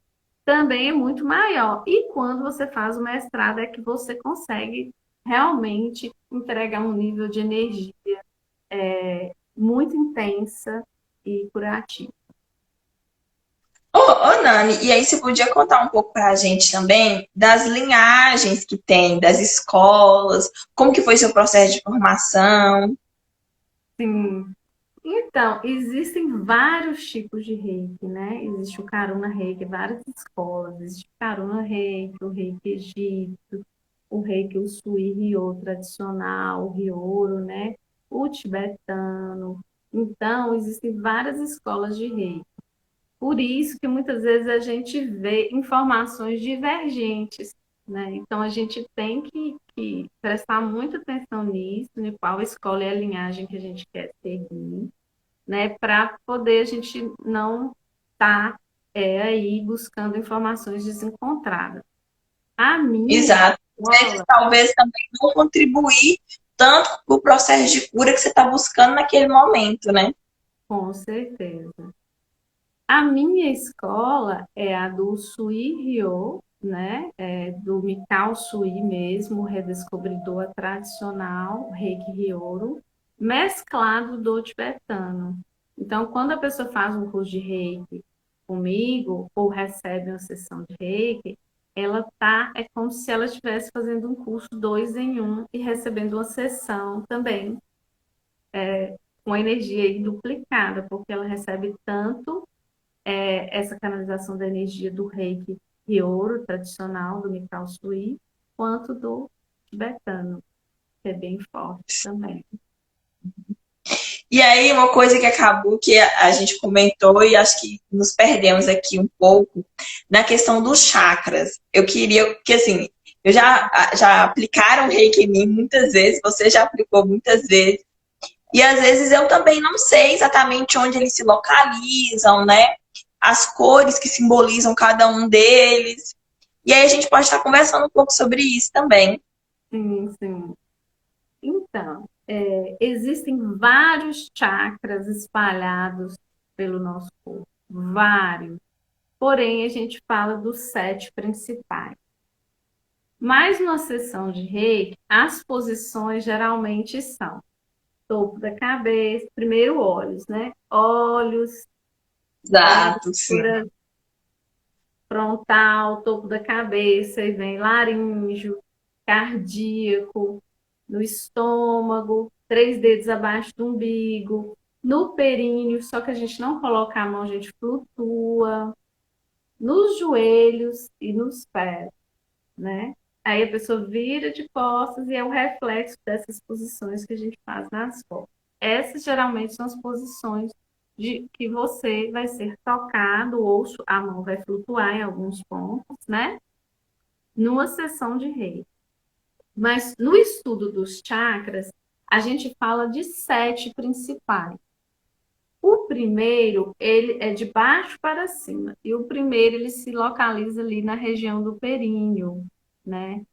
também é muito maior. E quando você faz o mestrado, é que você consegue realmente entregar um nível de energia muito intensa e curativa. Ô, Nani, e aí você podia contar um pouco para a gente também das linhagens que tem, das escolas, como que foi seu processo de formação? Sim. Então, existem vários tipos de reiki, né? Existe o Karuna Reiki, várias escolas. Existe o Karuna Reiki, o Reiki Egito, o Reiki Usui Ryo tradicional, o Ryoro, né? O tibetano. Então, existem várias escolas de reiki. Por isso que muitas vezes a gente vê informações divergentes, né? Então, a gente tem que prestar muita atenção nisso, em qual escola e a linhagem que a gente quer seguir, né, para poder a gente não estar aí buscando informações desencontradas. A minha Exato. Às vezes, escola, talvez também não contribuir tanto para o processo de cura que você está buscando naquele momento, né? com certeza. A minha escola é a do Sui Ryo, né? Do Mikao Sui mesmo, redescobridor tradicional, Reiki Ryoro, mesclado do tibetano. Então, quando a pessoa faz um curso de Reiki comigo, ou recebe uma sessão de Reiki, é como se ela estivesse fazendo um curso dois em um e recebendo uma sessão também, com a energia aí duplicada, porque ela recebe tanto essa canalização da energia do reiki Ryouro, tradicional, do Mikao Sui, quanto do tibetano, que é bem forte também. E aí, uma coisa que acabou que a gente comentou e acho que nos perdemos aqui um pouco na questão dos chakras. Eu queria que, assim, já aplicaram reiki em mim muitas vezes, você já aplicou muitas vezes, e às vezes eu também não sei exatamente onde eles se localizam, né? As cores que simbolizam cada um deles. E aí a gente pode estar conversando um pouco sobre isso também. Sim, sim. Então, existem vários chakras espalhados pelo nosso corpo, vários. Porém, a gente fala dos sete principais. Mas numa sessão de reiki, as posições geralmente são topo da cabeça, primeiro olhos, né? Olhos, Exato, sim. frontal, topo da cabeça, e vem laríngeo, cardíaco, no estômago, três dedos abaixo do umbigo, no períneo, só que a gente não coloca a mão, a gente flutua, nos joelhos e nos pés, né? Aí a pessoa vira de costas e é o reflexo dessas posições que a gente faz nas costas. Essas geralmente são as posições de que você vai ser tocado ou a mão vai flutuar em alguns pontos, né? Numa sessão de reiki. Mas no estudo dos chakras, a gente fala de sete principais. O primeiro, ele é de baixo para cima. E o primeiro, ele se localiza ali na região do períneo, né?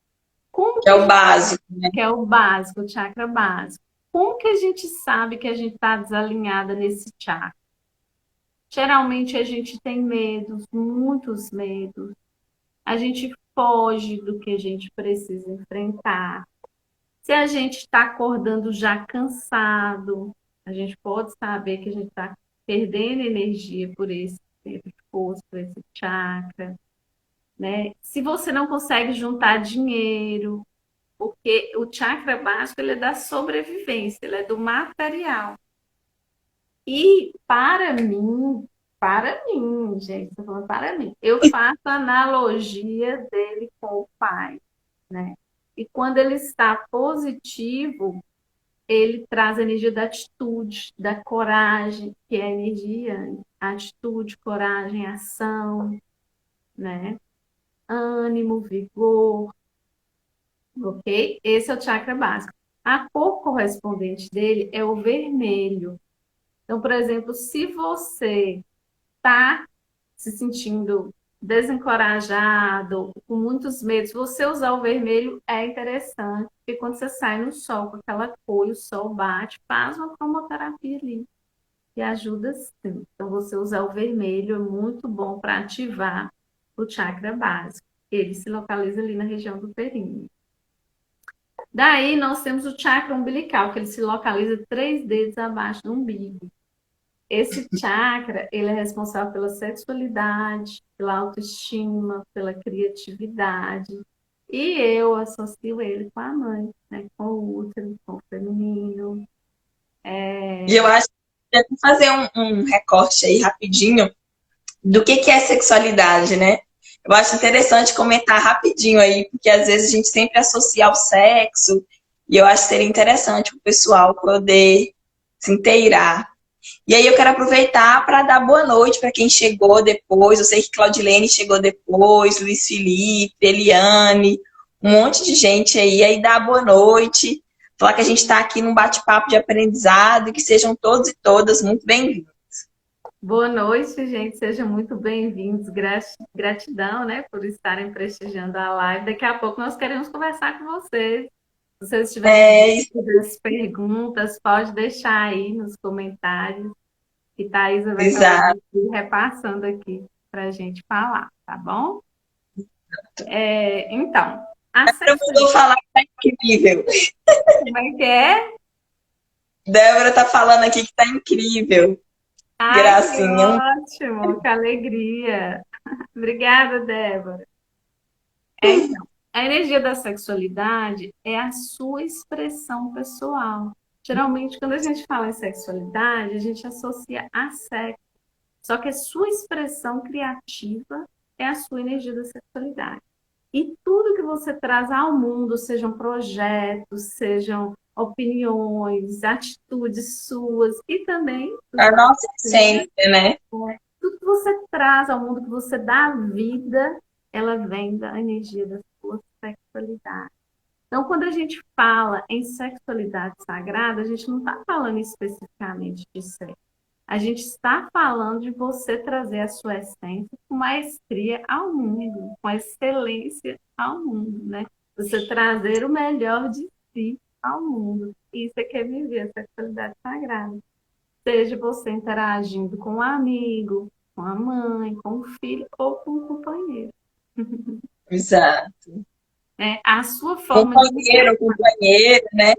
Como Que que é a o gente, básico, né? que é o básico, o chakra básico. Como que a gente sabe que a gente está desalinhada nesse chakra? Geralmente a gente tem medos, muitos medos. a gente foge do que a gente precisa enfrentar. Se a gente está acordando já cansado, a gente pode saber que a gente está perdendo energia por esse tempo de força, por esse chakra, né? Se você não consegue juntar dinheiro, porque o chakra básico ele é da sobrevivência, ele é do material. E para mim, gente, tô falando para mim, eu faço a analogia dele com o pai, né? E quando ele está positivo, ele traz a energia da atitude, da coragem, que é a energia, atitude, coragem, ação, né? Ânimo, vigor, ok? Esse é o chakra básico. A cor correspondente dele é o vermelho. Então, por exemplo, se você está se sentindo desencorajado, com muitos medos, você usar o vermelho é interessante, porque quando você sai no sol com aquela cor e o sol bate, faz uma cromoterapia ali, que ajuda sim. Então, você usar o vermelho é muito bom para ativar o chakra básico. Ele se localiza ali na região do períneo. Daí, nós temos o chakra umbilical, que ele se localiza 3 dedos abaixo do umbigo. Esse chakra, ele é responsável pela sexualidade, pela autoestima, pela criatividade. E eu associo ele com a mãe, né? Com o útero, com o feminino. E eu acho que eu vou fazer um recorte aí rapidinho do que é sexualidade, né? Eu acho interessante comentar rapidinho aí, porque às vezes a gente sempre associa ao sexo, e eu acho que seria interessante o pessoal poder se inteirar. E aí eu quero aproveitar para dar boa noite para quem chegou depois. Eu sei que Claudilene chegou depois, Luiz Felipe, Eliane, um monte de gente aí. Aí dá boa noite, falar que a gente está aqui num bate-papo de aprendizado e que sejam todos e todas muito bem-vindos. Boa noite, gente. Sejam muito bem-vindos. Gratidão, né, por estarem prestigiando a live. Daqui a pouco nós queremos conversar com vocês. Se vocês tiverem dúvidas, perguntas, pode deixar aí nos comentários. E Thaisa vai estar Exato. repassando aqui para a gente falar, tá bom? Então, a Eu vou sexualidade, falar que tá incrível. como é que é? Débora tá falando aqui que tá incrível. Ai, que Gracinha. ótimo, que alegria. Obrigada, Débora. Então, a energia da sexualidade é a sua expressão pessoal. Geralmente, quando a gente fala em sexualidade, a gente associa a sexo. Só que a sua expressão criativa é a sua energia da sexualidade. E tudo que você traz ao mundo, sejam projetos, sejam opiniões, atitudes suas e também dos A outros, nossa essência, né? tudo que você traz ao mundo, que você dá vida, ela vem da energia da sua sexualidade. Então, quando a gente fala em sexualidade sagrada, a gente não está falando especificamente de sexo. A gente está falando de você trazer a sua essência com maestria ao mundo, com excelência ao mundo, né? Você trazer o melhor de si ao mundo. Isso é que é viver a sexualidade sagrada. Seja você interagindo com um amigo, com a mãe, com o filho ou com o companheiro. Exato. A sua forma de Companheiro, companheira, né?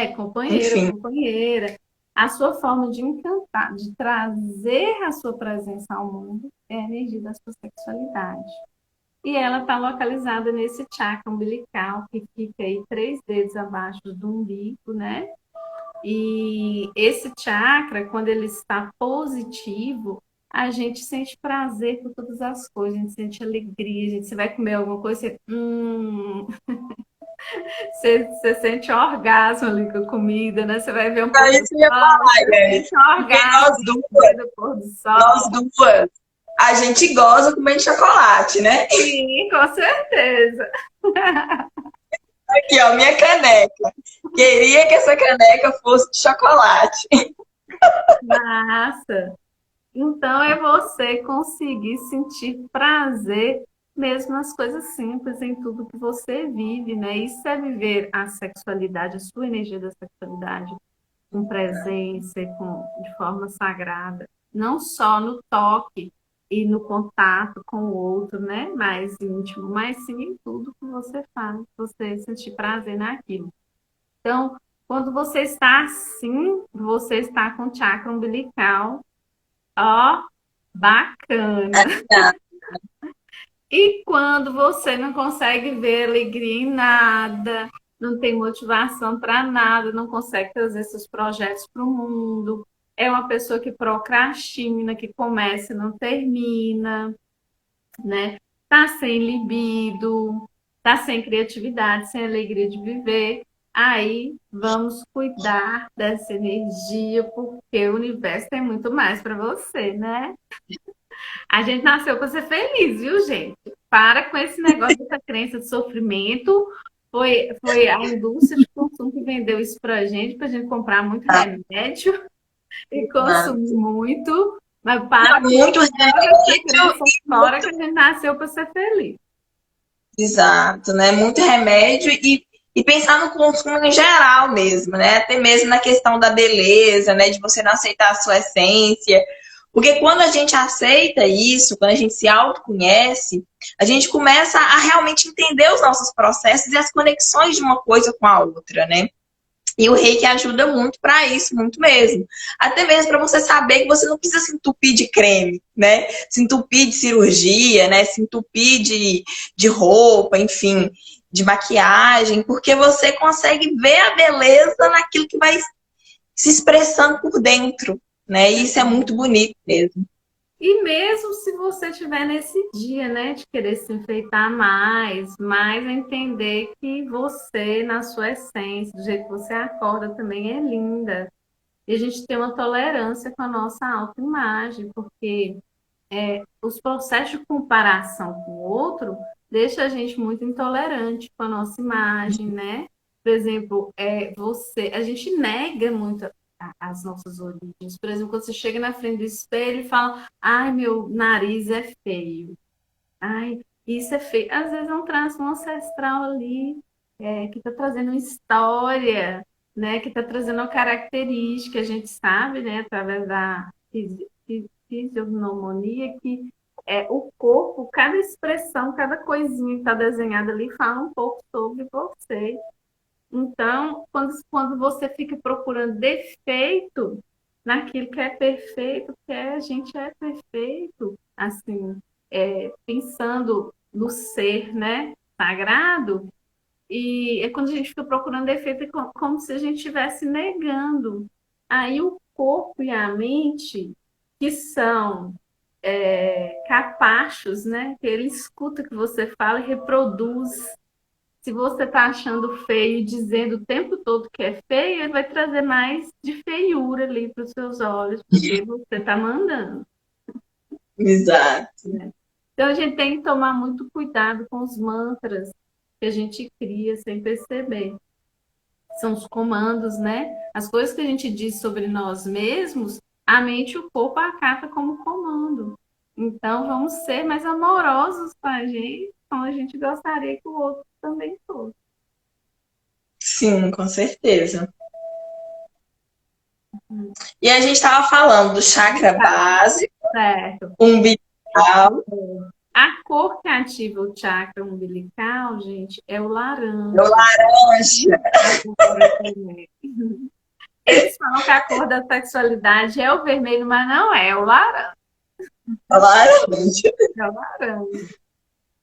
companheiro ou Enfim. companheira. A sua forma de encantar, de trazer a sua presença ao mundo é a energia da sua sexualidade. E ela está localizada nesse chakra umbilical, que fica aí 3 dedos abaixo do umbigo, né? E esse chakra, quando ele está positivo, a gente sente prazer por todas as coisas, a gente sente alegria, você vai comer alguma coisa, você sente orgasmo ali com a comida, né? Você vai ver um É pôr do isso que eu ia sol, falar, você né? sente Porque orgasmo ali do pôr do nós sol. duas, a gente goza comendo chocolate, né? Sim, com certeza. Aqui, ó, minha caneca. Queria que essa caneca fosse de chocolate. Massa. Então é você conseguir sentir prazer mesmo nas coisas simples, em tudo que você vive, né? Isso é viver a sexualidade, a sua energia da sexualidade com presença, de forma sagrada. Não só no toque e no contato com o outro, né? Mais íntimo, mas sim em tudo que você faz, você sentir prazer naquilo. Então, quando você está assim, você está com o chakra umbilical, ó, bacana. Tá. E quando você não consegue ver alegria em nada, não tem motivação para nada, não consegue trazer seus projetos para o mundo, é uma pessoa que procrastina, que começa e não termina, né? Tá sem libido, tá sem criatividade, sem alegria de viver. Aí vamos cuidar dessa energia, porque o universo tem muito mais para você, né? A gente nasceu para ser feliz, viu, gente? Para com esse negócio dessa crença de sofrimento. Foi a indústria de consumo que vendeu isso para a gente comprar muito remédio e consumir muito. Mas para com Muito essa remédio crença fora que a gente nasceu para ser feliz. exato, né? Muito remédio e pensar no consumo em geral mesmo, né? Até mesmo na questão da beleza, né? De você não aceitar a sua essência. Porque quando a gente aceita isso, quando a gente se autoconhece, a gente começa a realmente entender os nossos processos e as conexões de uma coisa com a outra, né? E o reiki ajuda muito para isso, muito mesmo. Até mesmo para você saber que você não precisa se entupir de creme, né? Se entupir de cirurgia, né? Se entupir de roupa, enfim, de maquiagem, porque você consegue ver a beleza naquilo que vai se expressando por dentro, né? E isso é muito bonito mesmo. E mesmo se você estiver nesse dia, né, de querer se enfeitar mais, mais entender que você, na sua essência, do jeito que você acorda, também é linda. E a gente tem uma tolerância com a nossa autoimagem, porque os processos de comparação com o outro deixa a gente muito intolerante com a nossa imagem, né? Por exemplo, a gente nega muito as nossas origens. Por exemplo, quando você chega na frente do espelho e fala, ai, meu nariz é feio. Ai, isso é feio. Às vezes é um traço ancestral ali, que está trazendo uma história, né? Que está trazendo uma característica, a gente sabe, né? Através da fisionomia, que o corpo, cada expressão, cada coisinha que está desenhada ali fala um pouco sobre você. Então, quando você fica procurando defeito naquilo que é perfeito, porque a gente é perfeito, assim, pensando no ser, né, sagrado, e é quando a gente fica procurando defeito, é como se a gente estivesse negando. Aí o corpo e a mente, que são capachos, né, que ele escuta o que você fala e reproduz. Se você está achando feio e dizendo o tempo todo que é feio, ele vai trazer mais de feiura ali para os seus olhos, porque você está mandando. Exato. Né? Então a gente tem que tomar muito cuidado com os mantras que a gente cria sem perceber. São os comandos, né? As coisas que a gente diz sobre nós mesmos, a mente e o corpo acata como comando. Então vamos ser mais amorosos com a gente, como a gente gostaria que o outro também fosse. Sim, com certeza. E a gente estava falando do chakra básico, Certo. umbilical, A cor que ativa o chakra umbilical, gente, é o o laranja. laranja. Eles falam que a cor da sexualidade é o vermelho, mas não é, o laranja. O laranja. É o laranja.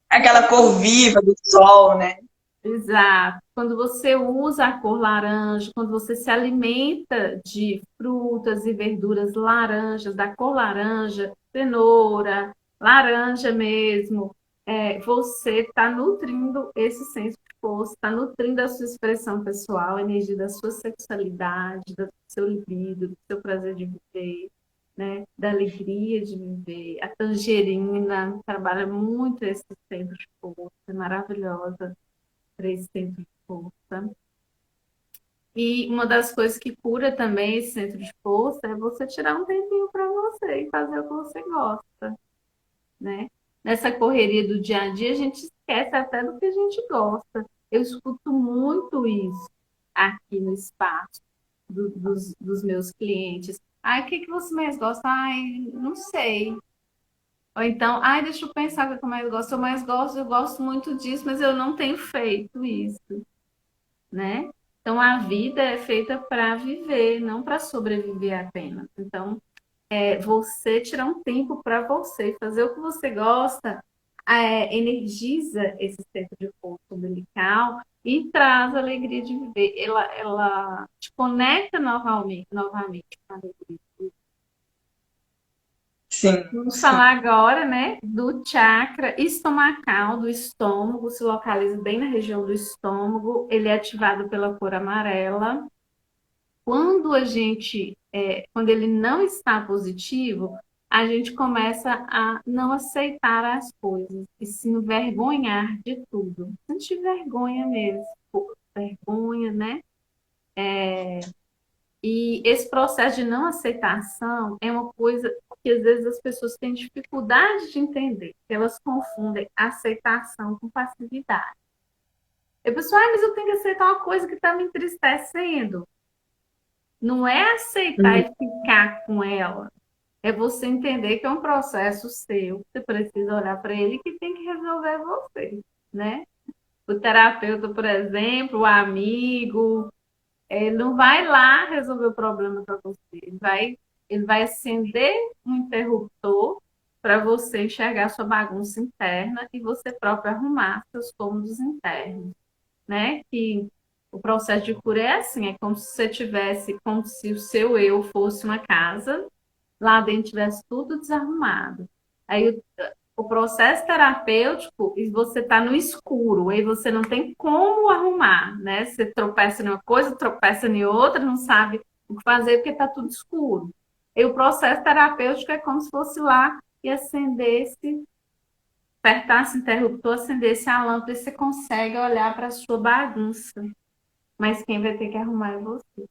Aquela cor viva do sol, né? Exato. Quando você usa a cor laranja, quando você se alimenta de frutas e verduras laranjas, da cor laranja, cenoura, laranja mesmo, você está nutrindo esse senso de força, está nutrindo a sua expressão pessoal, a energia da sua sexualidade, do seu libido, do seu prazer de viver, né? Da alegria de viver. A tangerina trabalha muito esse centro de força, é maravilhosa para esse centro de força. E uma das coisas que cura também esse centro de força é você tirar um tempinho para você e fazer o que você gosta, né? Nessa correria do dia a dia, a gente esquece até do que a gente gosta. Eu escuto muito isso aqui no espaço dos meus clientes. Ai, o que você mais gosta? Ai, não sei. Ou então, ai, deixa eu pensar o que eu mais gosto. Eu gosto muito disso, mas eu não tenho feito isso, né? Então a vida é feita para viver, não para sobreviver apenas. Então, você tirar um tempo para você, fazer o que você gosta, energiza esse centro de força umbilical e traz a alegria de viver. Ela te conecta novamente com a alegria. Sim, Vamos sim. falar agora, né, do chakra estomacal, do estômago, se localiza bem na região do estômago, ele é ativado pela cor amarela. Quando ele não está positivo, a gente começa a não aceitar as coisas e se envergonhar de tudo. Sentir vergonha mesmo, vergonha, né? E esse processo de não aceitação é uma coisa que às vezes as pessoas têm dificuldade de entender. Elas confundem aceitação com passividade. A pessoa, mas eu tenho que aceitar uma coisa que está me entristecendo. Não é aceitar Uhum. e ficar com ela. É você entender que é um processo seu, você precisa olhar para ele que tem que resolver você, né? O terapeuta, por exemplo, o amigo, ele não vai lá resolver o problema para você, ele vai acender um interruptor para você enxergar sua bagunça interna e você próprio arrumar seus cômodos internos, né? Que o processo de cura é assim, é como se você tivesse, como se o seu eu fosse uma casa, lá dentro tivesse tudo desarrumado. Aí o processo terapêutico, e você está no escuro, aí você não tem como arrumar, né? Você tropeça em uma coisa, tropeça em outra, não sabe o que fazer porque está tudo escuro. E o processo terapêutico é como se fosse lá e acendesse, apertasse o interruptor, acendesse a lâmpada e você consegue olhar para a sua bagunça. Mas quem vai ter que arrumar é você.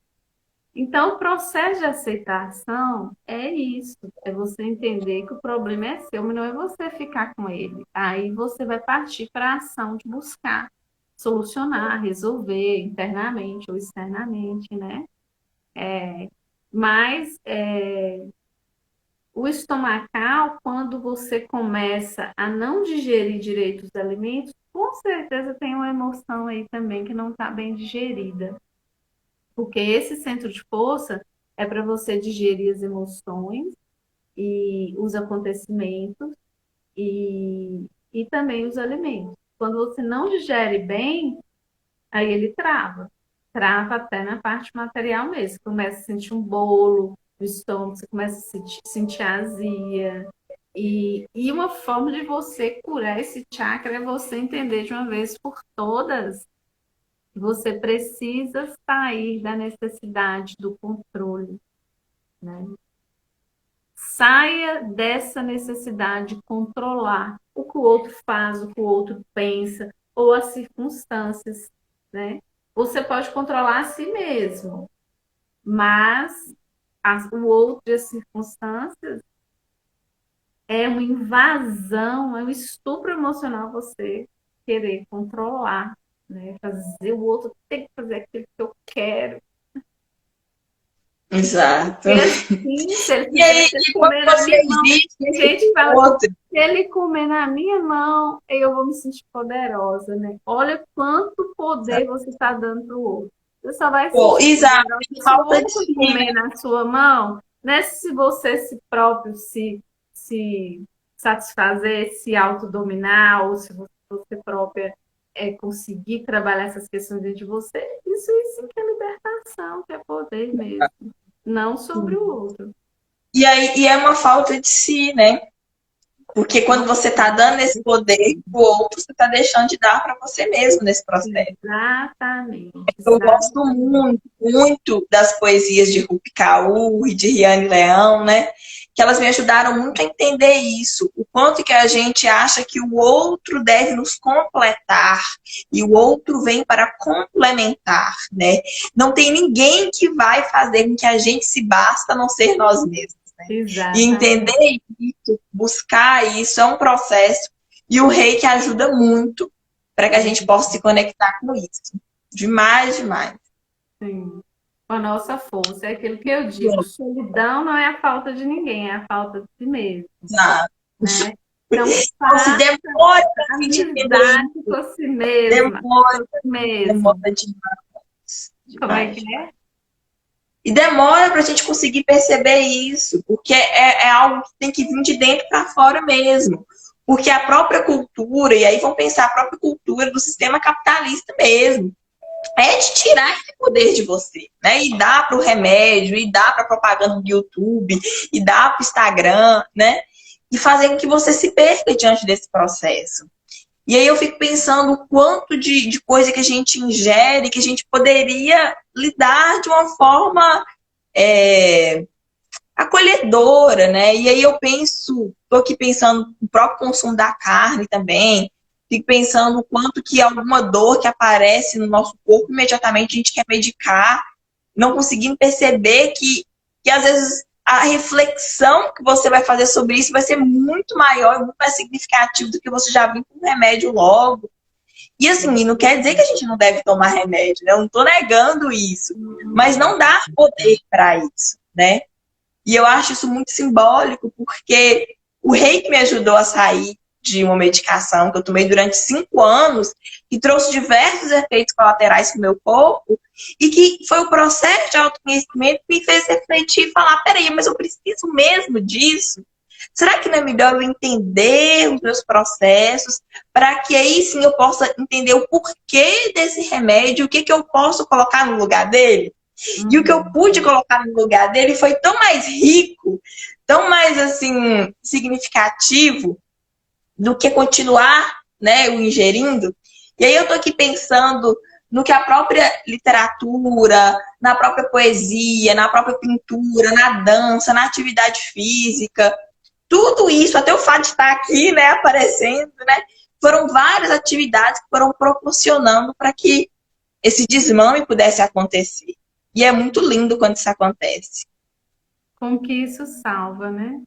Então, o processo de aceitação é isso, é você entender que o problema é seu, mas não é você ficar com ele. Aí você vai partir para a ação de buscar solucionar, resolver internamente ou externamente, né? Mas o estomacal, quando você começa a não digerir direito os alimentos, com certeza tem uma emoção aí também que não está bem digerida. Porque esse centro de força é para você digerir as emoções e os acontecimentos e também os alimentos. Quando você não digere bem, aí ele trava. Trava até na parte material mesmo. Você começa a sentir um bolo no estômago, você começa a sentir azia. E uma forma de você curar esse chakra é você entender de uma vez por todas que você precisa sair da necessidade do controle, né? Saia dessa necessidade de controlar o que o outro faz, o que o outro pensa, ou as circunstâncias, né? Você pode controlar a si mesmo, mas o outro e as circunstâncias é uma invasão, é um estupro emocional você querer controlar, né? Fazer o outro ter que fazer aquilo que eu quero. Exato. E assim, se ele E aí, se ele e quando comer na você minha mão, tem existe gente que o fala assim, outro, se ele comer na minha mão, eu vou me sentir poderosa, né? Olha quanto poder você está dando para o outro. Você só vai se pô, sentir exato, poderosa se o falta de outro si, comer né? na sua mão, né? Se você se próprio se satisfazer, se autodominar, ou se você própria conseguir trabalhar essas questões dentro de você, isso aí sim que é libertação, que é poder mesmo, não sobre o outro. E aí, e é uma falta de si, né? Porque quando você está dando esse poder pro outro, você está deixando de dar para você mesmo nesse processo. Exatamente, Eu gosto muito, muito das poesias de Rupi Kaur e de Riane Leão, né? Que elas me ajudaram muito a entender isso, o quanto que a gente acha que o outro deve nos completar e o outro vem para complementar, né? Não tem ninguém que vai fazer com que a gente se basta a não ser nós mesmos. E exatamente. entender isso, buscar isso, é um processo. E o reiki ajuda muito para que a gente possa se conectar com isso. Demais, demais. Sim. Com a nossa força. É aquilo que eu digo: solidão não é a falta de ninguém, é a falta de si mesmo. Exato. né? Então, Então, se faça demora para a gente entender amizade isso, com si mesma, demora, com si mesmo. demora demais, Como é que demais. é? E demora para a gente conseguir perceber isso, porque é algo que tem que vir de dentro para fora mesmo. Porque a própria cultura, e aí vamos pensar a própria cultura do sistema capitalista mesmo, é de tirar esse poder de você, né? E dar para o remédio, e dar para propaganda do YouTube, e dar para o Instagram, né? E fazer com que você se perca diante desse processo. E aí eu fico pensando o quanto de coisa que a gente ingere, que a gente poderia lidar de uma forma é, acolhedora, né? E aí eu penso, tô aqui pensando no próprio consumo da carne também, fico pensando o quanto que alguma dor que aparece no nosso corpo, imediatamente a gente quer medicar, não conseguindo perceber que às vezes a reflexão que você vai fazer sobre isso vai ser muito maior e muito mais significativo do que você já viu com o remédio logo. E assim, não quer dizer que a gente não deve tomar remédio, né? Eu não estou negando isso, mas não dá poder para isso, né? E eu acho isso muito simbólico, porque o rei que me ajudou a sair de uma medicação que eu tomei durante 5 anos, que trouxe diversos efeitos colaterais para o meu corpo, e que foi o processo de autoconhecimento que me fez refletir e falar: peraí, mas eu preciso mesmo disso? Será que não é melhor eu entender os meus processos, para que aí sim eu possa entender o porquê desse remédio, o que, que eu posso colocar no lugar dele? E o que eu pude colocar no lugar dele foi tão mais rico, tão mais assim significativo do que continuar, né, o ingerindo. E aí eu tô aqui pensando no que a própria literatura, na própria poesia, na própria pintura, na dança, na atividade física, tudo isso, até o fato de estar aqui, né, aparecendo, né, foram várias atividades que foram proporcionando para que esse desmame pudesse acontecer. E é muito lindo quando isso acontece. Como que isso salva, né?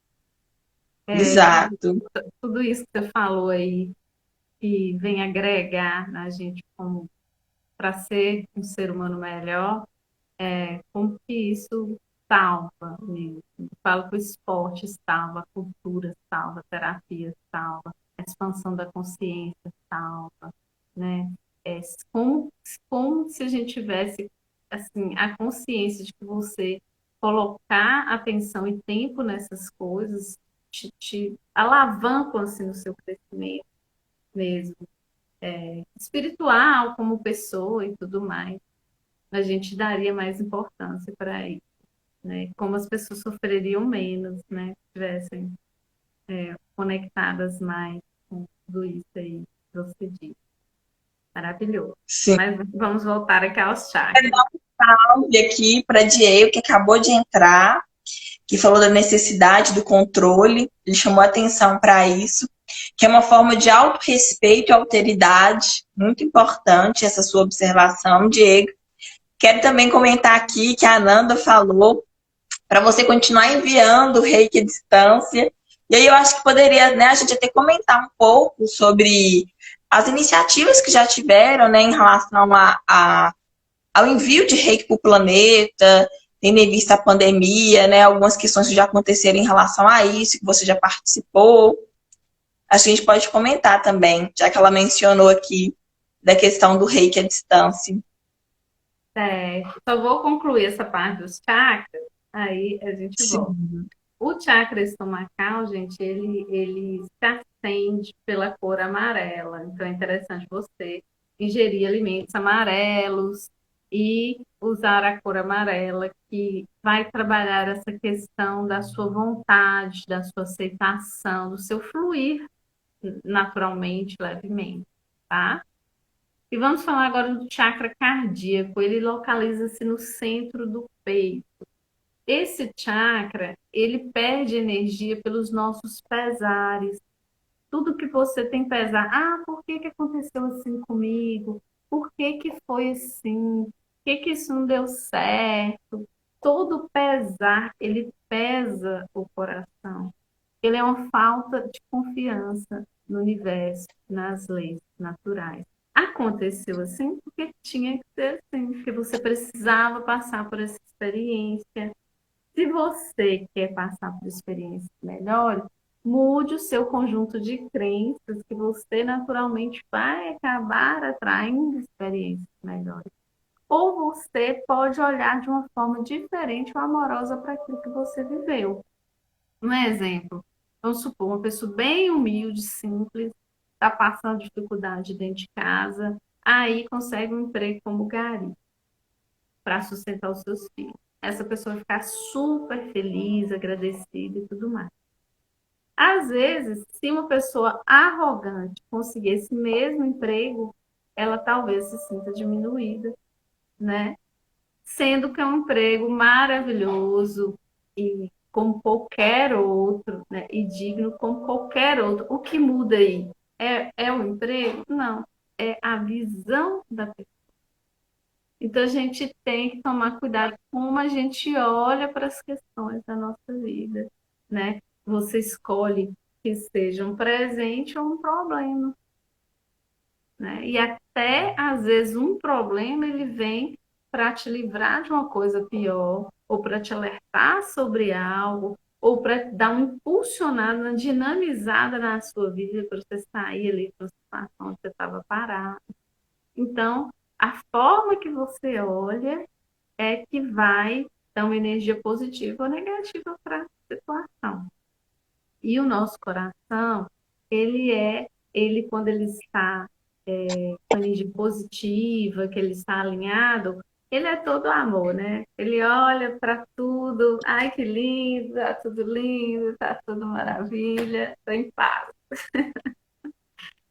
Exato. Tudo isso que você falou aí, que vem agregar na gente como para ser um ser humano melhor, como que isso salva mesmo. Eu falo que o esporte salva, a cultura salva, a terapia salva, a expansão da consciência salva, né? É, como, como se a gente tivesse assim a consciência de que você colocar atenção e tempo nessas coisas te alavancam assim no seu crescimento mesmo, espiritual como pessoa e tudo mais. A gente daria mais importância para isso, né? Como as pessoas sofreriam menos, né? Se tivessem conectadas mais com tudo isso aí que você disse. Maravilhoso. Sim. Mas vamos voltar aqui aos chakras. Salve aqui para Diego, que acabou de entrar, que falou da necessidade do controle. Ele chamou atenção para isso, que é uma forma de autorrespeito e alteridade. Muito importante essa sua observação, Diego. Quero também comentar aqui que a Ananda falou para você continuar enviando o reiki à distância. E aí eu acho que poderia, né, a gente até comentar um pouco sobre as iniciativas que já tiveram, né, em relação ao envio de reiki para o planeta, tendo em vista a pandemia, né, algumas questões que já aconteceram em relação a isso, que você já participou. Acho que a gente pode comentar também, já que ela mencionou aqui da questão do reiki à distância. Só vou concluir essa parte dos chakras, aí a gente volta. Sim. O chakra estomacal, gente, ele se acende pela cor amarela. Então é interessante você ingerir alimentos amarelos e usar a cor amarela, que vai trabalhar essa questão da sua vontade, da sua aceitação, do seu fluir naturalmente, levemente, tá? E vamos falar agora do chakra cardíaco. Ele localiza-se no centro do peito. Esse chakra, ele perde energia pelos nossos pesares. Tudo que você tem pesar, por que que aconteceu assim comigo? Por que que foi assim? Por que que isso não deu certo? Todo pesar, ele pesa o coração. Ele é uma falta de confiança no universo, nas leis naturais. Aconteceu assim porque tinha que ser assim, porque você precisava passar por essa experiência. Se você quer passar por experiências melhores, mude o seu conjunto de crenças que você naturalmente vai acabar atraindo experiências melhores. Ou você pode olhar de uma forma diferente ou amorosa para aquilo que você viveu. Um exemplo, vamos supor, uma pessoa bem humilde, simples, está passando dificuldade dentro de casa, aí consegue um emprego como gari para sustentar os seus filhos. Essa pessoa vai ficar super feliz, agradecida e tudo mais. Às vezes, se uma pessoa arrogante conseguir esse mesmo emprego, ela talvez se sinta diminuída, né? Sendo que é um emprego maravilhoso e como qualquer outro, né? E digno como qualquer outro. O que muda aí? É o emprego? Não. É a visão da pessoa. Então a gente tem que tomar cuidado como a gente olha para as questões da nossa vida, né? Você escolhe que seja um presente ou um problema, né? E até às vezes um problema ele vem para te livrar de uma coisa pior, ou para te alertar sobre algo, ou para dar uma impulsionada, uma dinamizada na sua vida, para você sair ali de uma situação onde você estava parado. Então, a forma que você olha é que vai dar uma energia positiva ou negativa para a situação. E o nosso coração, ele quando ele está com energia positiva, que ele está alinhado, ele é todo amor, né? Ele olha para tudo, ai que lindo, tá tudo maravilha, tô em paz.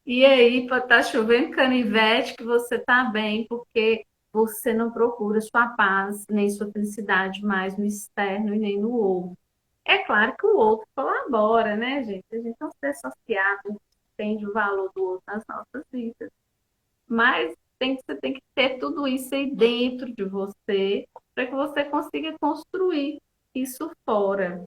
E aí, pode estar chovendo canivete, que você está bem, porque você não procura sua paz, nem sua felicidade mais no externo e nem no outro. É claro que o outro colabora, né, gente? A gente não ser associado, entende o valor do outro nas nossas vidas. Mas você tem que ter tudo isso aí dentro de você, para que você consiga construir isso fora.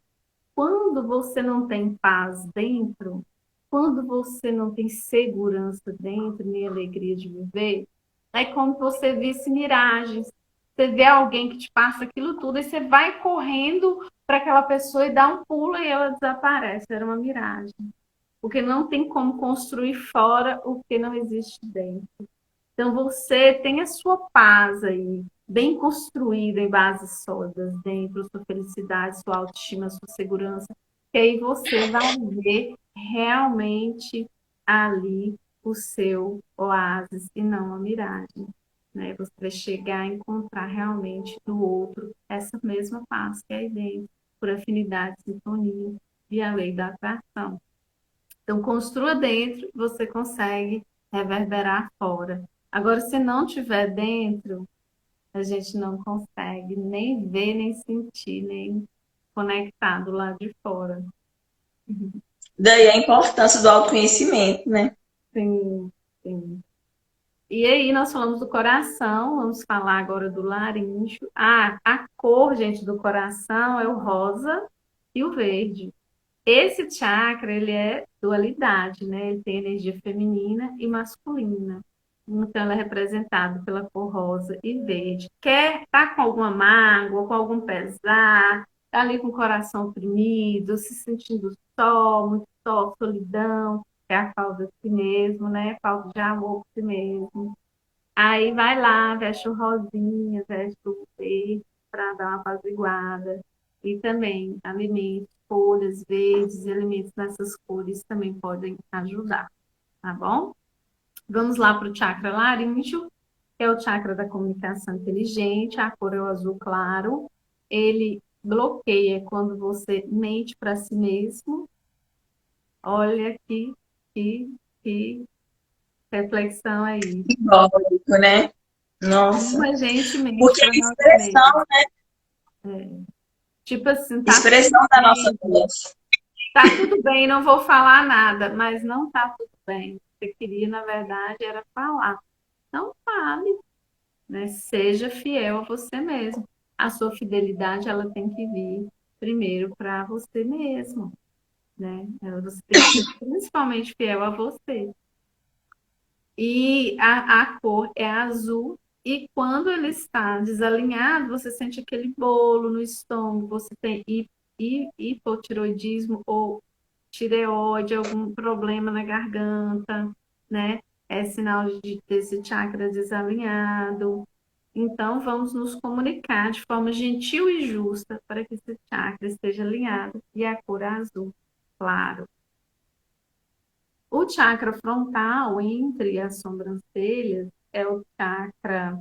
Quando você não tem paz dentro, quando você não tem segurança dentro, nem alegria de viver, é como você visse miragens. Você vê alguém que te passa aquilo tudo e você vai correndo para aquela pessoa e dá um pulo e ela desaparece. Era uma miragem. Porque não tem como construir fora o que não existe dentro. Então você tem a sua paz aí, bem construída em bases sólidas dentro, sua felicidade, sua autoestima, sua segurança, que aí você vai ver realmente ali o seu oásis e não a miragem. Né? Você vai chegar a encontrar realmente no outro essa mesma paz que é aí dentro, por afinidade, sintonia e a lei da atração. Então, construa dentro, você consegue reverberar fora. Agora, se não tiver dentro, a gente não consegue nem ver, nem sentir, nem conectar do lado de fora. Daí a importância do autoconhecimento, né? Sim, sim. E aí, nós falamos do coração, vamos falar agora do laríngeo. Ah, a cor, gente, do coração é o rosa e o verde. Esse chakra, ele é dualidade, né? Ele tem energia feminina e masculina. Então, ele é representado pela cor rosa e verde. Quer tá com alguma mágoa, com algum pesar, tá ali com o coração oprimido, se sentindo só, muito só, solidão, é a falta de si mesmo, né? Falta de amor por si mesmo. Aí vai lá, veste o rosinha, veste o verde para dar uma apaziguada. E também alimentos, folhas verdes e alimentos nessas cores também podem ajudar, tá bom? Vamos lá para o chakra laríngeo, que é o chakra da comunicação inteligente, a cor é o azul claro. Ele bloqueia quando você mente para si mesmo. Olha que reflexão aí. Simbólico, né? Como Nossa. a gente mente Porque para é a nós mesmos. expressão, Tipo assim, tá tudo expressão da nossa bem, voz. tá tudo bem, não vou falar nada, mas não tá tudo bem. Você queria, na verdade, era falar. Não fale, né? Seja fiel a você mesmo. A sua fidelidade, ela tem que vir primeiro para você mesmo, né? Você tem que ser principalmente fiel a você. E a cor é azul. E quando ele está desalinhado, você sente aquele bolo no estômago, você tem hipotiroidismo ou tireoide, algum problema na garganta, né? É sinal desse chakra desalinhado. Então, vamos nos comunicar de forma gentil e justa para que esse chakra esteja alinhado e a cor azul, claro. O chakra frontal, entre as sobrancelhas, é o chakra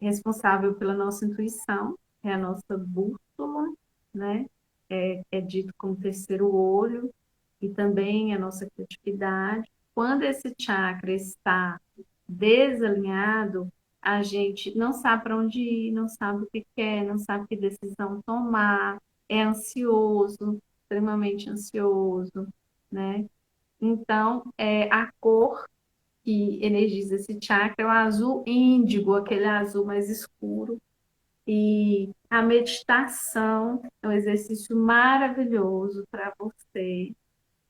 responsável pela nossa intuição, é a nossa bússola, né? É dito como terceiro olho, e também a nossa criatividade. Quando esse chakra está desalinhado, a gente não sabe para onde ir, não sabe o que quer, não sabe que decisão tomar, é ansioso, extremamente ansioso, né? Então, a cor que energiza esse chakra é o azul índigo, aquele azul mais escuro. E a meditação é um exercício maravilhoso para você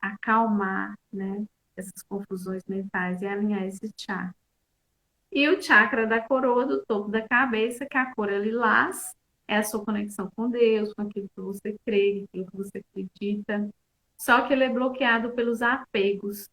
acalmar, né, essas confusões mentais e alinhar esse chakra. E o chakra da coroa, do topo da cabeça, que é a cor é lilás, é a sua conexão com Deus, com aquilo que você crê, aquilo que você acredita. Só que ele é bloqueado pelos apegos.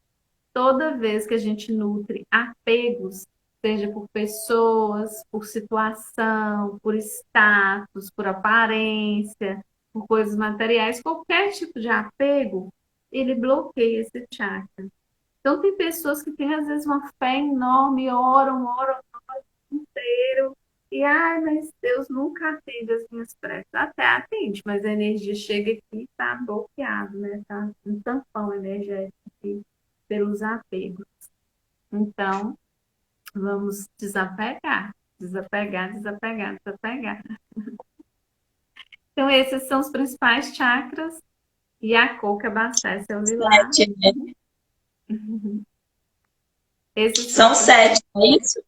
Toda vez que a gente nutre apegos, seja por pessoas, por situação, por status, por aparência, por coisas materiais, qualquer tipo de apego, ele bloqueia esse chakra. Então, tem pessoas que têm, às vezes, uma fé enorme, oram, oram o dia inteiro, e, ai, mas Deus nunca atende as minhas preces. Até atende, mas a energia chega aqui e está bloqueado, né? Está um tampão energético aqui pelos apegos. Então, vamos desapegar, desapegar, desapegar, desapegar. Então, esses são os principais chakras, e a cor que abastece é o lilás. 7, né? Esses são São 7, não é isso?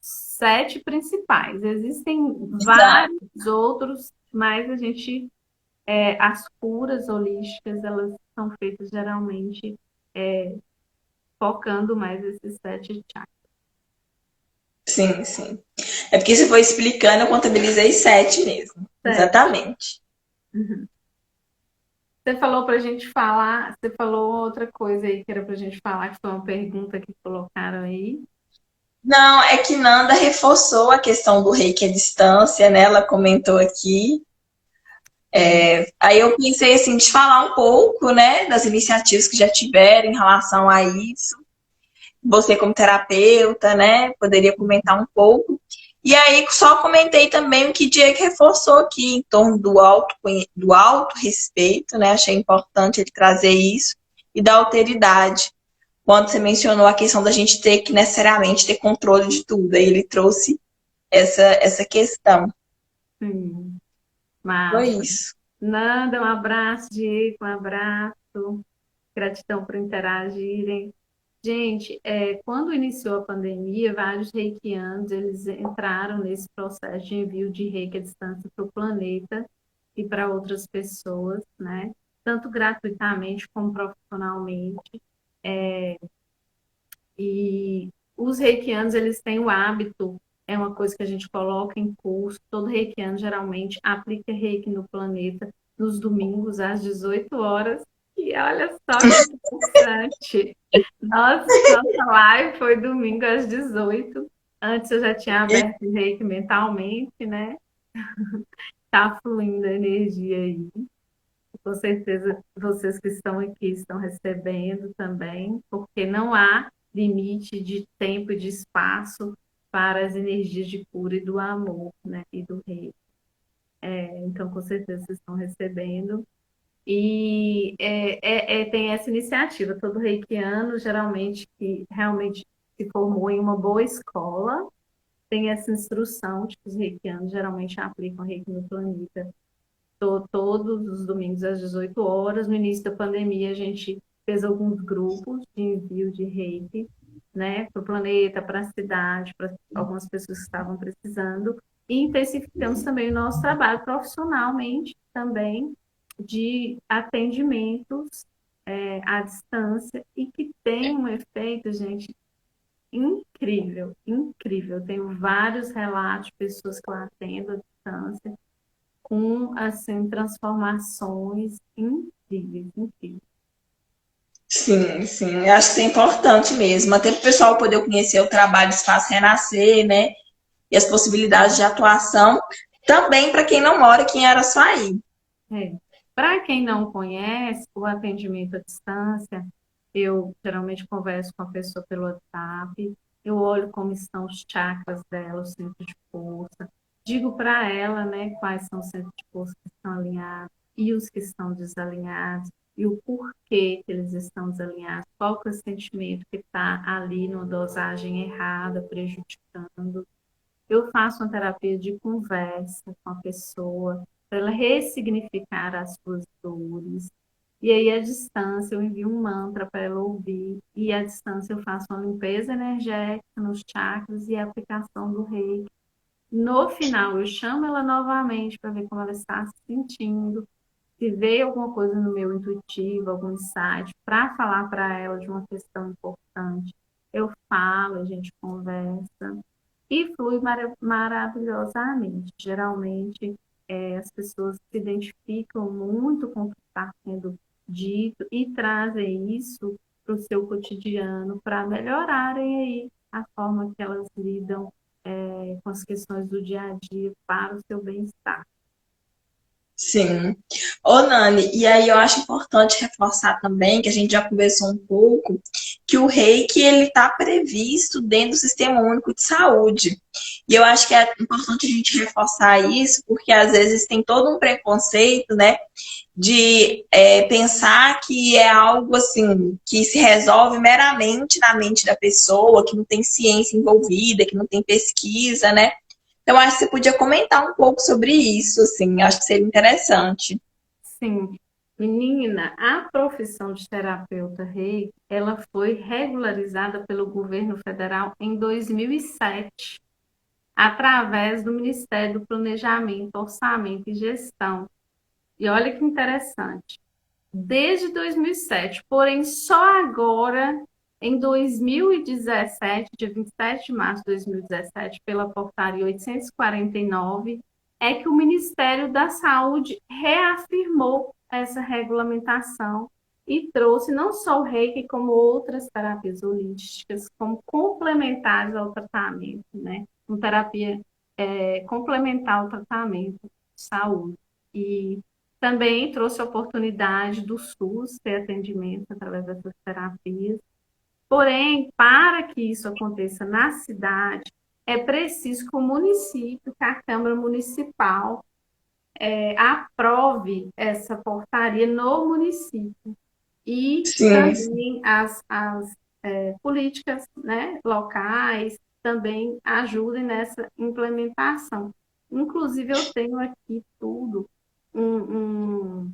7 principais. Existem Exato. vários outros, mas a gente, as curas holísticas, elas são feitas geralmente focando mais esses 7 chakras. Sim, sim. É porque se for explicando, eu contabilizei 7 mesmo. 7. Exatamente. Uhum. Você falou para a gente falar, você falou outra coisa aí que era para a gente falar, que foi uma pergunta que colocaram aí. Não, é que Nanda reforçou a questão do reiki à distância, né? Ela comentou aqui. Aí eu pensei assim, de falar um pouco, né, das iniciativas que já tiveram em relação a isso. Você como terapeuta, né, poderia comentar um pouco. E aí só comentei também o que Diego reforçou aqui em torno do autorrespeito, né? Achei importante ele trazer isso e da alteridade. Quando você mencionou a questão da gente ter que necessariamente ter controle de tudo, aí ele trouxe essa questão. Sim, Foi massa. isso. Nanda, um abraço, Diego, um abraço. Gratidão por interagirem. Gente, quando iniciou a pandemia, vários reikianos, eles entraram nesse processo de envio de reiki à distância para o planeta e para outras pessoas, né? Tanto gratuitamente como profissionalmente. E os reikianos, eles têm o hábito, é uma coisa que a gente coloca em curso, todo reikiano geralmente aplica reiki no planeta nos domingos às 18 horas. E olha só que interessante. Nossa live foi domingo às 18. Antes eu já tinha E aberto o reiki mentalmente, né? Tá fluindo a energia aí. Com certeza vocês que estão aqui estão recebendo também, porque não há limite de tempo e de espaço para as energias de cura e do amor, né? E do rei. Então, com certeza vocês estão recebendo. E tem essa iniciativa, todo reikiano, geralmente, que realmente se formou em uma boa escola, tem essa instrução de que os reikianos geralmente aplicam reiki no planeta todos os domingos às 18 horas. No início da pandemia, a gente fez alguns grupos de envio de reiki, né, para o planeta, para a cidade, para algumas pessoas que estavam precisando. E intensificamos também o nosso trabalho profissionalmente também de atendimentos à distância e que tem um efeito, gente, incrível, incrível. Eu tenho vários relatos de pessoas que eu atendo à distância com assim transformações incríveis. possíveis, enfim. Sim, sim, eu acho que é importante mesmo, até para o pessoal poder conhecer o trabalho do Espaço Renascer, né? E as possibilidades de atuação, também para quem não mora aqui em Araçuaí. É. Para quem não conhece o atendimento à distância, eu geralmente converso com a pessoa pelo WhatsApp, eu olho como estão os chakras dela, o centro de força, digo para ela, né, quais são os centros de força que estão alinhados e os que estão desalinhados, e o porquê que eles estão desalinhados, qual que é o sentimento que está ali numa dosagem errada, prejudicando. Eu faço uma terapia de conversa com a pessoa, para ela ressignificar as suas dores. E aí, à distância, eu envio um mantra para ela ouvir. E à distância, eu faço uma limpeza energética nos chakras e a aplicação do reiki. No final, eu chamo ela novamente para ver como ela está se sentindo. Se veio alguma coisa no meu intuitivo, algum insight, para falar para ela de uma questão importante, eu falo, a gente conversa e flui maravilhosamente. Geralmente, as pessoas se identificam muito com o que está sendo dito e trazem isso para o seu cotidiano para melhorarem aí a forma que elas lidam com as questões do dia a dia para o seu bem-estar. Sim. Ô, Nani, e aí eu acho importante reforçar também, que a gente já conversou um pouco, que o reiki ele está previsto dentro do Sistema Único de Saúde. E eu acho que é importante a gente reforçar isso, porque às vezes tem todo um preconceito, né, de pensar que é algo assim que se resolve meramente na mente da pessoa, que não tem ciência envolvida, que não tem pesquisa, né? Então, acho que você podia comentar um pouco sobre isso, assim, acho que seria interessante. Sim, menina, a profissão de terapeuta reiki, ela foi regularizada pelo governo federal em 2007, através do Ministério do Planejamento, Orçamento e Gestão. E olha que interessante. Desde 2007, porém só agora, em 2017, dia 27 de março de 2017, pela portaria 849, é que o Ministério da Saúde reafirmou essa regulamentação e trouxe não só o reiki, como outras terapias holísticas, como complementares ao tratamento, né? Uma terapia complementar ao tratamento de saúde. E também trouxe a oportunidade do SUS ter atendimento através dessas terapias. Porém, para que isso aconteça na cidade, é preciso que o município, que a Câmara Municipal, aprove essa portaria no município. E Sim, também as políticas, né, locais também ajudem nessa implementação. Inclusive, eu tenho aqui tudo, um,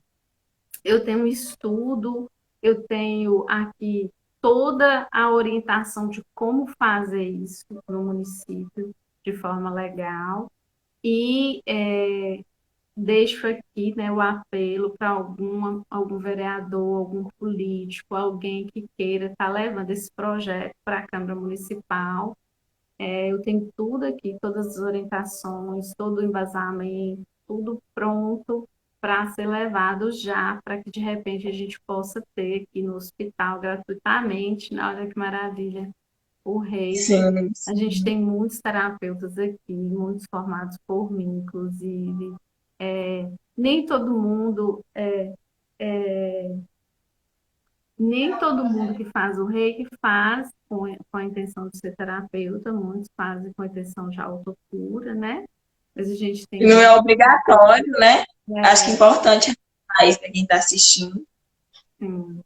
eu tenho um estudo, eu tenho aqui toda a orientação de como fazer isso no município de forma legal. E deixo aqui, né, o apelo para algum vereador, algum político, alguém que queira estar levando esse projeto para a Câmara Municipal. Eu tenho tudo aqui, todas as orientações, todo o embasamento, tudo pronto para ser levado já, para que de repente a gente possa ter aqui no hospital gratuitamente, né? Olha que maravilha, o reiki. sim, A gente sim. tem muitos terapeutas aqui, muitos formados por mim, inclusive. Nem todo mundo nem todo mundo que faz o reiki faz com a intenção de ser terapeuta, muitos fazem com a intenção de autocura, né? Mas a gente E tem não é muitos, obrigatório, né? Acho que é é, importante falar isso para quem está assistindo. sim,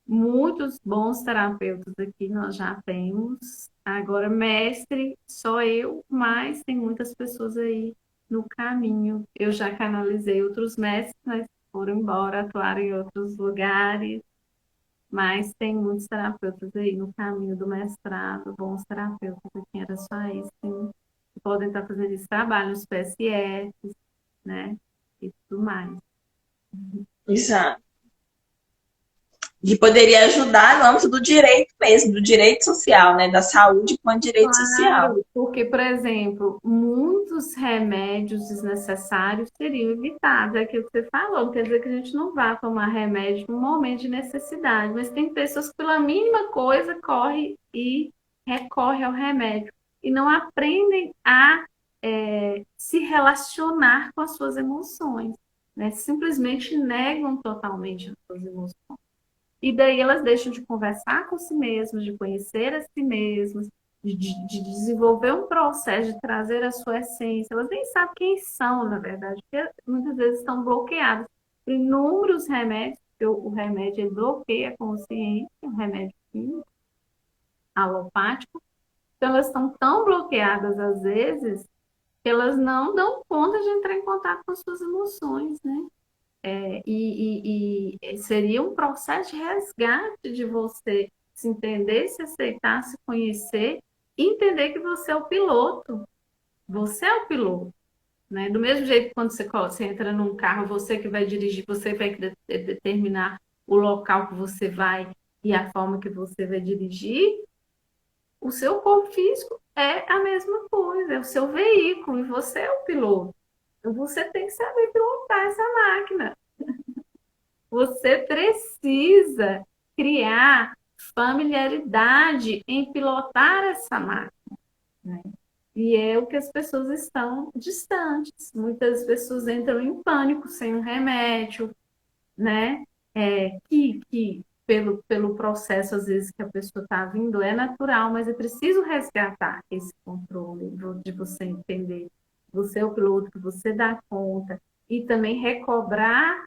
muitos bons terapeutas aqui nós já temos. Agora, mestre, só eu, mas tem muitas pessoas aí no caminho. Eu já canalizei outros mestres, mas foram embora, atuaram em outros lugares. Mas tem muitos terapeutas aí no caminho do mestrado, bons terapeutas aqui em Araçuaí, sim, que podem estar fazendo esse trabalho, os PSS, né? E tudo mais. Exato. que poderia ajudar no âmbito do direito mesmo, do direito social, né? Da saúde com o direito social. Claro, porque, por exemplo, muitos remédios desnecessários seriam evitados. É aquilo que você falou, não quer dizer que a gente não vá tomar remédio no momento de necessidade, mas tem pessoas que, pela mínima coisa, corre e recorre ao remédio e não aprendem a se relacionar com as suas emoções, né? Simplesmente negam totalmente as suas emoções. E daí elas deixam de conversar com si mesmas, de conhecer a si mesmas, de desenvolver um processo, de trazer a sua essência. Elas nem sabem quem são, na verdade, porque muitas vezes estão bloqueadas por inúmeros remédios, porque o remédio ele bloqueia a consciência, um remédio químico, alopático. Então elas estão tão bloqueadas às vezes que elas não dão conta de entrar em contato com as suas emoções, né? E seria um processo de resgate de você se entender, se aceitar, se conhecer e entender que você é o piloto. Você é o piloto. Né? Do mesmo jeito que quando você entra num carro, você que vai dirigir, você vai determinar o local que você vai e a forma que você vai dirigir, o seu corpo físico é a mesma coisa, é o seu veículo e você é o piloto. Então você tem que saber pilotar essa máquina. Você precisa criar familiaridade em pilotar essa máquina, né? E é o que as pessoas estão distantes. Muitas pessoas entram em pânico sem um remédio, né? Que pelo processo, às vezes, que a pessoa está vindo, é natural, mas é preciso resgatar esse controle de você entender. Você é o piloto, que você dá conta. E também recobrar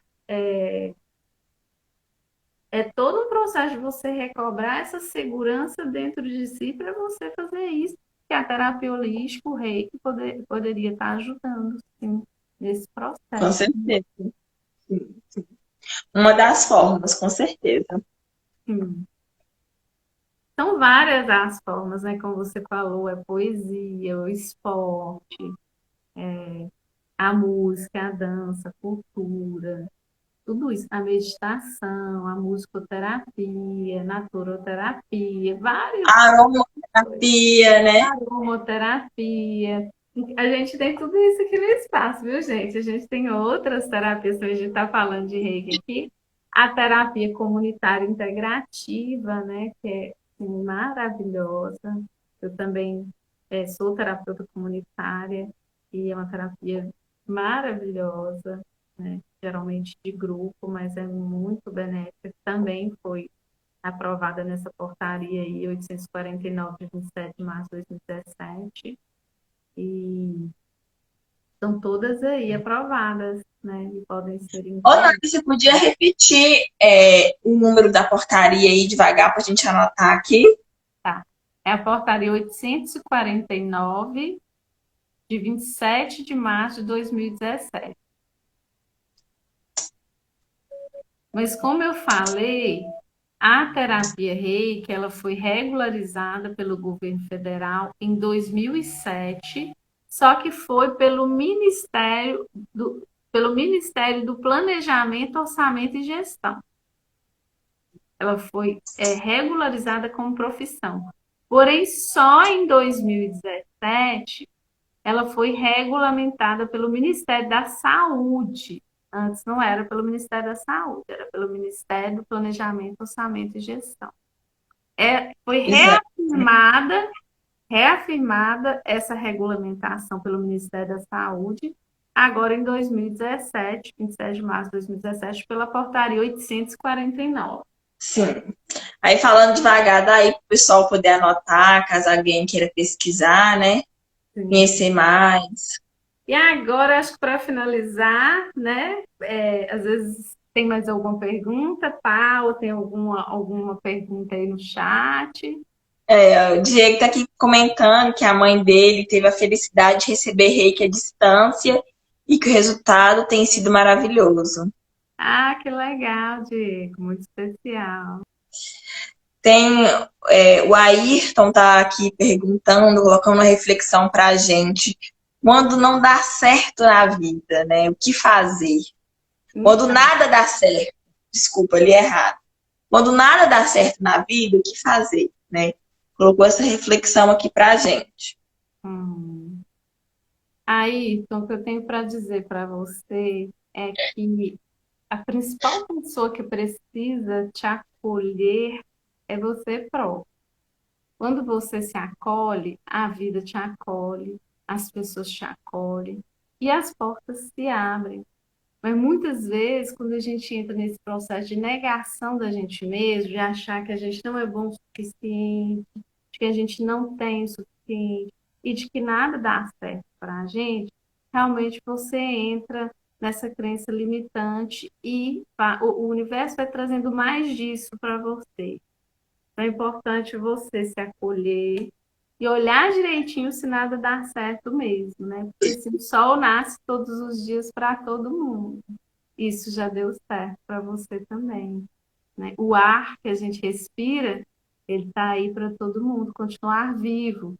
todo um processo de você recobrar essa segurança dentro de si para você fazer isso, que a terapia holística, o reiki, poderia estar ajudando, sim, nesse Com processo. certeza. Uma das formas, com certeza. Sim. São várias as formas, né? Como você falou, é poesia, o esporte, a música, a dança, a cultura, tudo isso, a meditação, a musicoterapia, naturoterapia, vários Aromaterapia, né? aromoterapia. A gente tem tudo isso aqui no espaço, viu, gente? A gente tem outras terapias, a gente está falando de reiki aqui. A terapia comunitária integrativa, né? Que é assim, maravilhosa. Eu também sou terapeuta comunitária e é uma terapia maravilhosa, né? Geralmente de grupo, mas é muito benéfica. Também foi aprovada nessa portaria aí, 849, de 27 de março de 2017. E estão todas aí aprovadas, né? E podem ser Ô, Nani, entregues. você podia repetir o número da portaria aí devagar para a gente anotar aqui? Tá. É a portaria 849, de 27 de março de 2017. Mas como eu falei, a terapia reiki, ela foi regularizada pelo governo federal em 2007, só que foi pelo Ministério do Planejamento, Orçamento e Gestão. Ela foi regularizada como profissão. Porém, só em 2017 ela foi regulamentada pelo Ministério da Saúde. Antes não era pelo Ministério da Saúde, era pelo Ministério do Planejamento, Orçamento e Gestão. Foi Exato. reafirmada essa regulamentação pelo Ministério da Saúde, agora em 2017, 27 de março de 2017, pela portaria 849. Sim. Aí falando devagar, daí para o pessoal poder anotar, caso alguém queira pesquisar, né? Sim. Conhecer mais. E agora, acho que para finalizar, né? Às vezes tem mais alguma pergunta, tá? Ou tem alguma pergunta aí no chat? O Diego está aqui comentando que a mãe dele teve a felicidade de receber reiki à distância e que o resultado tem sido maravilhoso. Ah, que legal, Diego, muito especial. Tem o Ayrton tá aqui perguntando, colocando uma reflexão para a gente. Quando não dá certo na vida, né? O que fazer? Quando Então, nada dá certo. Desculpa, li errado. quando nada dá certo na vida, o que fazer, né? Colocou essa reflexão aqui pra gente. Hum. Aí, então, o que eu tenho para dizer para você é que a principal pessoa que precisa te acolher é você próprio. Quando você se acolhe, a vida te acolhe, as pessoas te acolhem e as portas se abrem. Mas muitas vezes, quando a gente entra nesse processo de negação da gente mesmo, de achar que a gente não é bom o suficiente, de que a gente não tem o suficiente e de que nada dá certo para a gente, realmente você entra nessa crença limitante e o universo vai trazendo mais disso para você. Então é importante você se acolher e olhar direitinho se nada dá certo mesmo, né? Porque assim, o sol nasce todos os dias para todo mundo. Isso já deu certo para você também, né? O ar que a gente respira, ele está aí para todo mundo continuar vivo.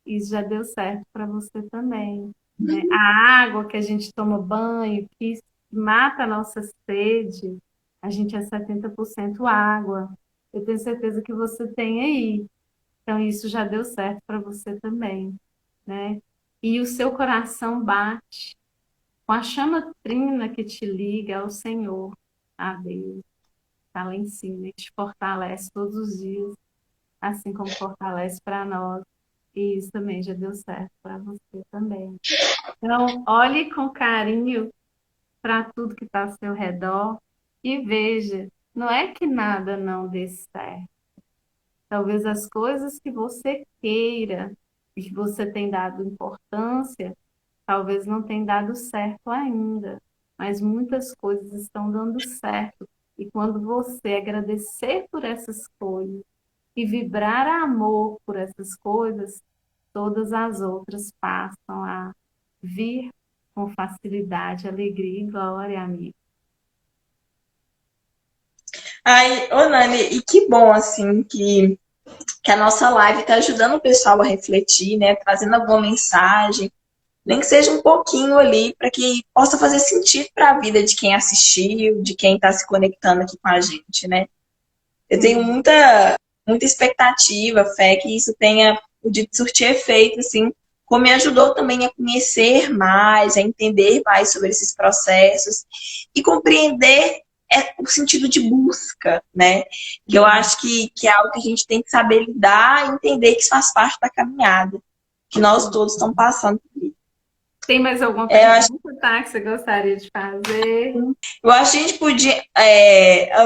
Isso já deu certo para você também, né? A água que a gente toma banho, que mata a nossa sede, a gente é 70% água. Eu tenho certeza que você tem aí. Então, isso já deu certo para você também, né? E o seu coração bate com a chama trina que te liga ao Senhor, a Deus, está lá em cima e te fortalece todos os dias, assim como fortalece para nós. E isso também já deu certo para você também. Então, olhe com carinho para tudo que está ao seu redor e veja, não é que nada não dê certo. Talvez as coisas que você queira e que você tem dado importância, talvez não tenha dado certo ainda, mas muitas coisas estão dando certo. E quando você agradecer por essas coisas e vibrar amor por essas coisas, todas as outras passam a vir com facilidade, alegria e glória, amigo. Ai, ô Nani, e que bom, assim, que a nossa live está ajudando o pessoal a refletir, né? Trazendo alguma mensagem, nem que seja um pouquinho ali, para que possa fazer sentido para a vida de quem assistiu, de quem está se conectando aqui com a gente, né? Eu tenho Sim. muita expectativa, fé, que isso tenha podido surtir efeito, assim, como me ajudou também a conhecer mais, a entender mais sobre esses processos e compreender o sentido de busca, né? Que eu acho que é algo que a gente tem que saber lidar e entender que isso faz parte da caminhada, que nós todos estamos passando por isso. Tem mais alguma Eu acho, pergunta, tá, que você gostaria de fazer? eu acho que a gente podia.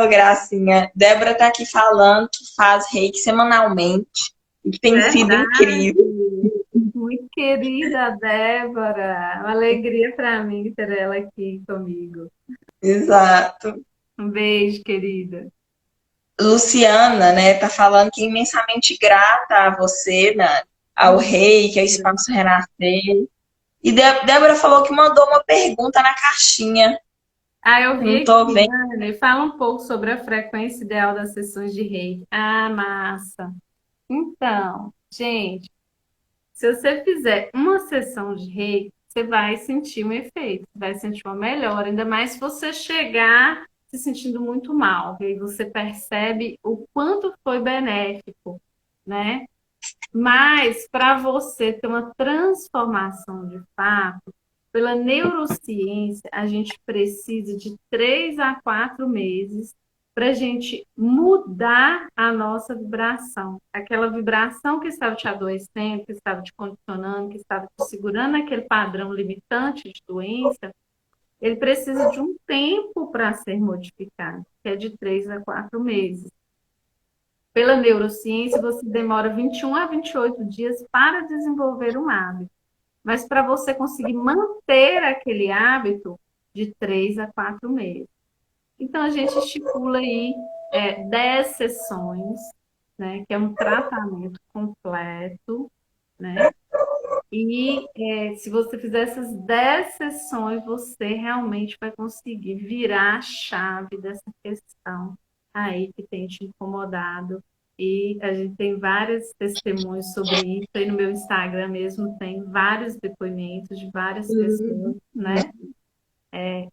Ô, Gracinha, Débora tá aqui falando que faz reiki semanalmente, e que tem sido Verdade. incrível. Muito querida Débora. Uma alegria para mim ter ela aqui comigo. Exato. Um beijo, querida. Luciana, né, tá falando que é imensamente grata a você, né, ao reiki, ao Espaço Renascer. E Débora falou que mandou uma pergunta na caixinha. Ah, eu vi Não tô aqui, vendo. Dani. Fala um pouco sobre a frequência ideal das sessões de reiki. Ah, massa. Então, gente, se você fizer uma sessão de reiki, você vai sentir um efeito, vai sentir uma melhora, ainda mais se você chegar se sentindo muito mal, e aí você percebe o quanto foi benéfico, né? Mas para você ter uma transformação de fato, pela neurociência, a gente precisa de 3 a 4 meses para a gente mudar a nossa vibração. Aquela vibração que estava te adoecendo, que estava te condicionando, que estava te segurando naquele padrão limitante de doença, ele precisa de um tempo para ser modificado, que é de 3 a 4 meses. Pela neurociência, você demora 21 a 28 dias para desenvolver um hábito. Mas para você conseguir manter aquele hábito de 3 a 4 meses. Então, a gente estipula aí 10 sessões, né, que é um tratamento completo, né? E se você fizer essas 10 sessões, você realmente vai conseguir virar a chave dessa questão aí que tem te incomodado. E a gente tem vários testemunhos sobre isso. Aí no meu Instagram mesmo tem vários depoimentos de várias pessoas, né?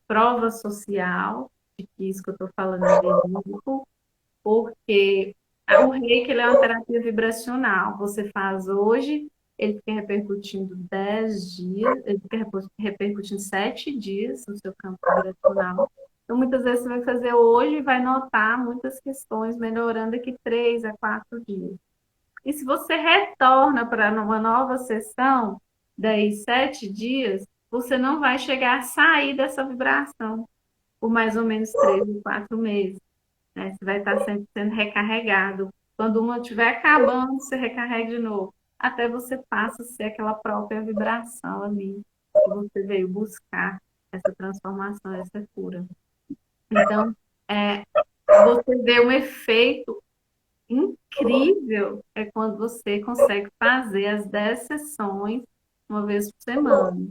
Prova social de que isso que eu estou falando é verídico, porque o reiki ele é uma terapia vibracional. Você faz hoje, ele fica repercutindo 10 dias, ele fica repercutindo 7 dias no seu campo vibracional. Então, muitas vezes você vai fazer hoje e vai notar muitas questões melhorando daqui 3 a 4 dias. E se você retorna para uma nova sessão, daí 7 dias, você não vai chegar a sair dessa vibração por mais ou menos 3 ou 4 meses, né? Você vai estar sempre sendo recarregado. Quando uma estiver acabando, você recarrega de novo, até você passa a ser aquela própria vibração ali que você veio buscar, essa transformação, essa cura. Então, é, você vê um efeito incrível é quando você consegue fazer as 10 sessões uma vez por semana.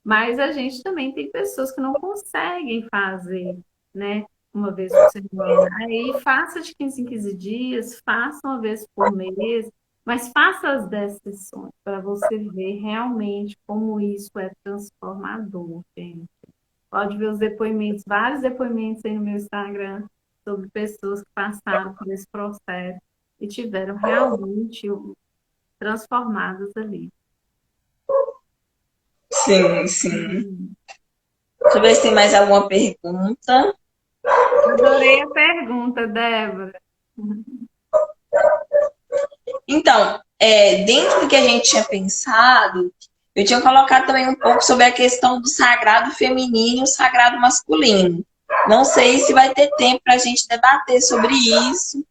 Mas a gente também tem pessoas que não conseguem fazer, né? Uma vez por semana. Aí faça de 15 em 15 dias, faça uma vez por mês, mas faça as 10 sessões para você ver realmente como isso é transformador, gente. Pode ver os depoimentos, vários depoimentos aí no meu Instagram sobre pessoas que passaram por esse processo e tiveram realmente transformadas ali. Sim, sim. Deixa eu ver se tem mais alguma pergunta. Adorei a pergunta, Débora. Então, dentro do que a gente tinha pensado, eu tinha colocado também um pouco sobre a questão do sagrado feminino e o sagrado masculino. Não sei se vai ter tempo para a gente debater sobre isso,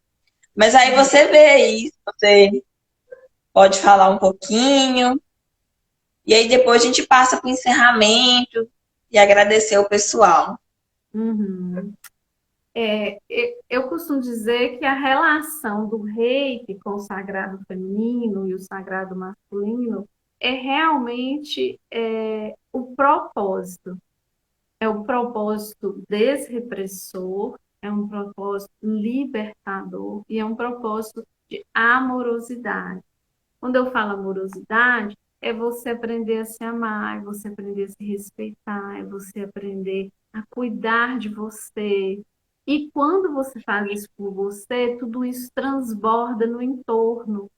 mas aí você vê aí, você pode falar um pouquinho, e aí depois a gente passa para o encerramento e agradecer o pessoal. Uhum. Eu costumo dizer que a relação do reiki com o sagrado feminino e o sagrado masculino é realmente o propósito. É o propósito desrepressor, é um propósito libertador e é um propósito de amorosidade. Quando eu falo amorosidade, é você aprender a se amar, é você aprender a se respeitar, é você aprender a cuidar de você. E quando você faz isso por você, tudo isso transborda no entorno,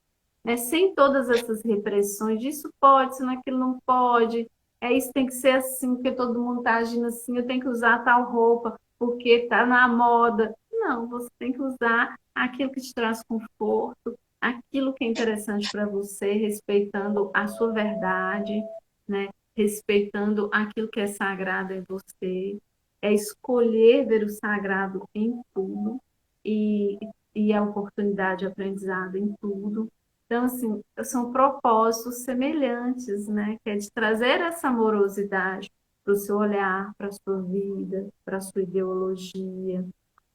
né? Sem todas essas repressões, isso pode, isso naquilo não pode, isso tem que ser assim, porque todo mundo está agindo assim, eu tenho que usar tal roupa porque está na moda. Não, você tem que usar aquilo que te traz conforto, aquilo que é interessante para você, respeitando a sua verdade, né? Respeitando aquilo que é sagrado em você, é escolher ver o sagrado em tudo e, e a oportunidade de aprendizado em tudo. Então, assim, são propósitos semelhantes, né? Que é de trazer essa amorosidade para o seu olhar, para a sua vida, para a sua ideologia,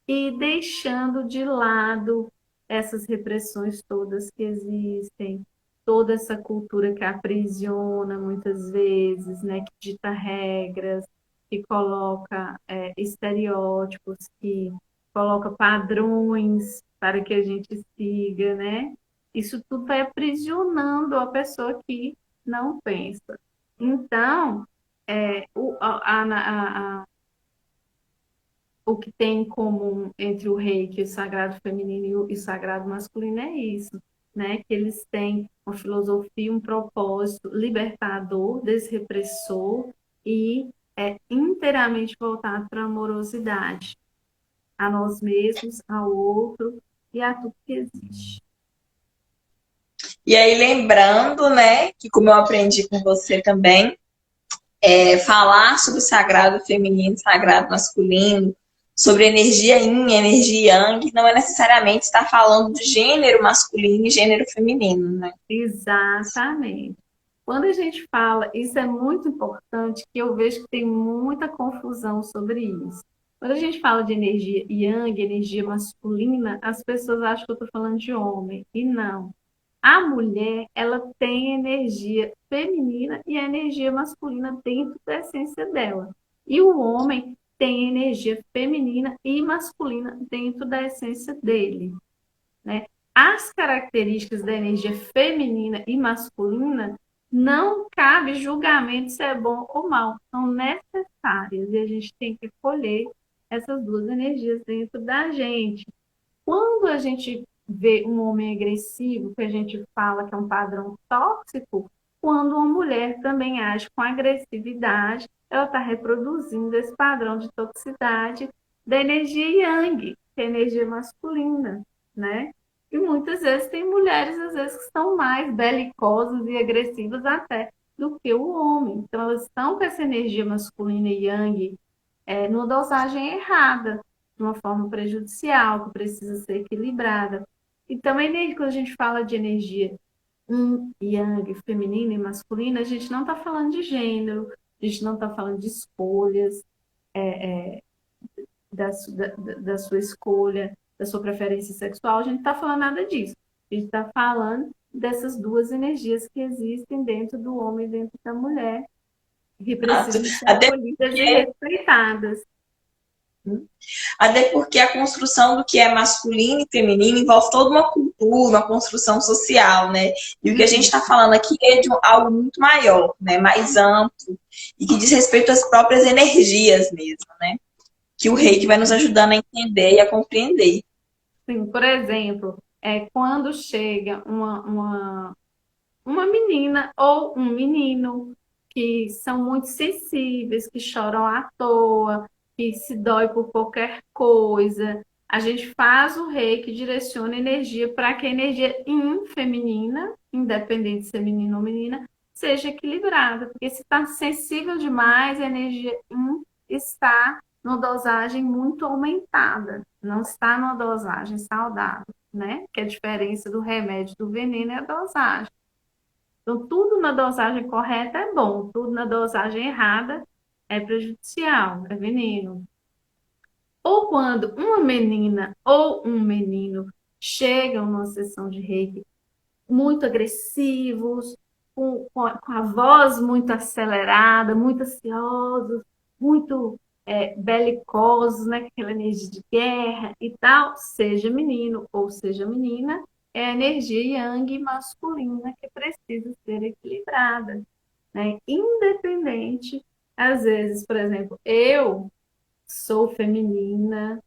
e deixando de lado essas repressões todas que existem, toda essa cultura que aprisiona muitas vezes, né? Que dita regras, que coloca estereótipos, que coloca padrões para que a gente siga, né? Isso tudo vai aprisionando a pessoa que não pensa. Então, o que tem em comum entre o reiki, o sagrado feminino e o sagrado masculino é isso, né? Que eles têm uma filosofia, um propósito libertador, desrepressor e é inteiramente voltado para a amorosidade, a nós mesmos, ao outro e a tudo que existe. E aí, lembrando, né, que como eu aprendi com você também, falar sobre o sagrado feminino, sagrado masculino, sobre energia yin, energia yang, não é necessariamente estar falando de gênero masculino e gênero feminino, né? Exatamente. Quando a gente fala, isso é muito importante, que eu vejo que tem muita confusão sobre isso. Quando a gente fala de energia yang, energia masculina, as pessoas acham que eu estou falando de homem, e não. A mulher, ela tem energia feminina e a energia masculina dentro da essência dela. E o homem tem energia feminina e masculina dentro da essência dele, né? As características da energia feminina e masculina não cabe julgamento se é bom ou mal, são necessárias e a gente tem que escolher essas duas energias dentro da gente. quando a gente vê um homem agressivo, que a gente fala que é um padrão tóxico, quando uma mulher também age com agressividade, ela está reproduzindo esse padrão de toxicidade da energia yang, que é a energia masculina, né? E muitas vezes tem mulheres, às vezes, que são mais belicosas e agressivas até do que o homem. Então, elas estão com essa energia masculina e yang numa dosagem errada, de uma forma prejudicial, que precisa ser equilibrada. Então, quando a gente fala de energia yin e yang, feminina e masculina, a gente não está falando de gênero, a gente não está falando de escolhas, da sua escolha, da sua preferência sexual, a gente não está falando nada disso. A gente está falando dessas duas energias que existem dentro do homem e dentro da mulher, que precisam ser Até acolhidas e porque respeitadas. Até porque a construção do que é masculino e feminino envolve toda uma cultura, uma construção social, né? E o que a gente está falando aqui é de algo muito maior, né? Mais amplo e que diz respeito às próprias energias mesmo, né? Que o reiki vai nos ajudando a entender e a compreender. Sim, por exemplo, quando chega uma menina ou um menino que são muito sensíveis, que choram à toa, que se dói por qualquer coisa, a gente faz o reiki, direciona energia para que a energia yin feminina, independente de ser menino ou menina, seja equilibrada. Porque se está sensível demais, a energia yin está numa dosagem muito aumentada, não está numa dosagem saudável, né? Que a diferença do remédio do veneno é a dosagem. Então, tudo na dosagem correta é bom, tudo na dosagem errada é prejudicial, é veneno. Ou quando uma menina ou um menino chegam numa sessão de reiki muito agressivos, com a voz muito acelerada, muito ansiosos, muito belicosos, né? Aquela energia de guerra e tal, seja menino ou seja menina, é a energia yang masculina que precisa ser equilibrada, né? Independente, às vezes, por exemplo, eu sou feminina,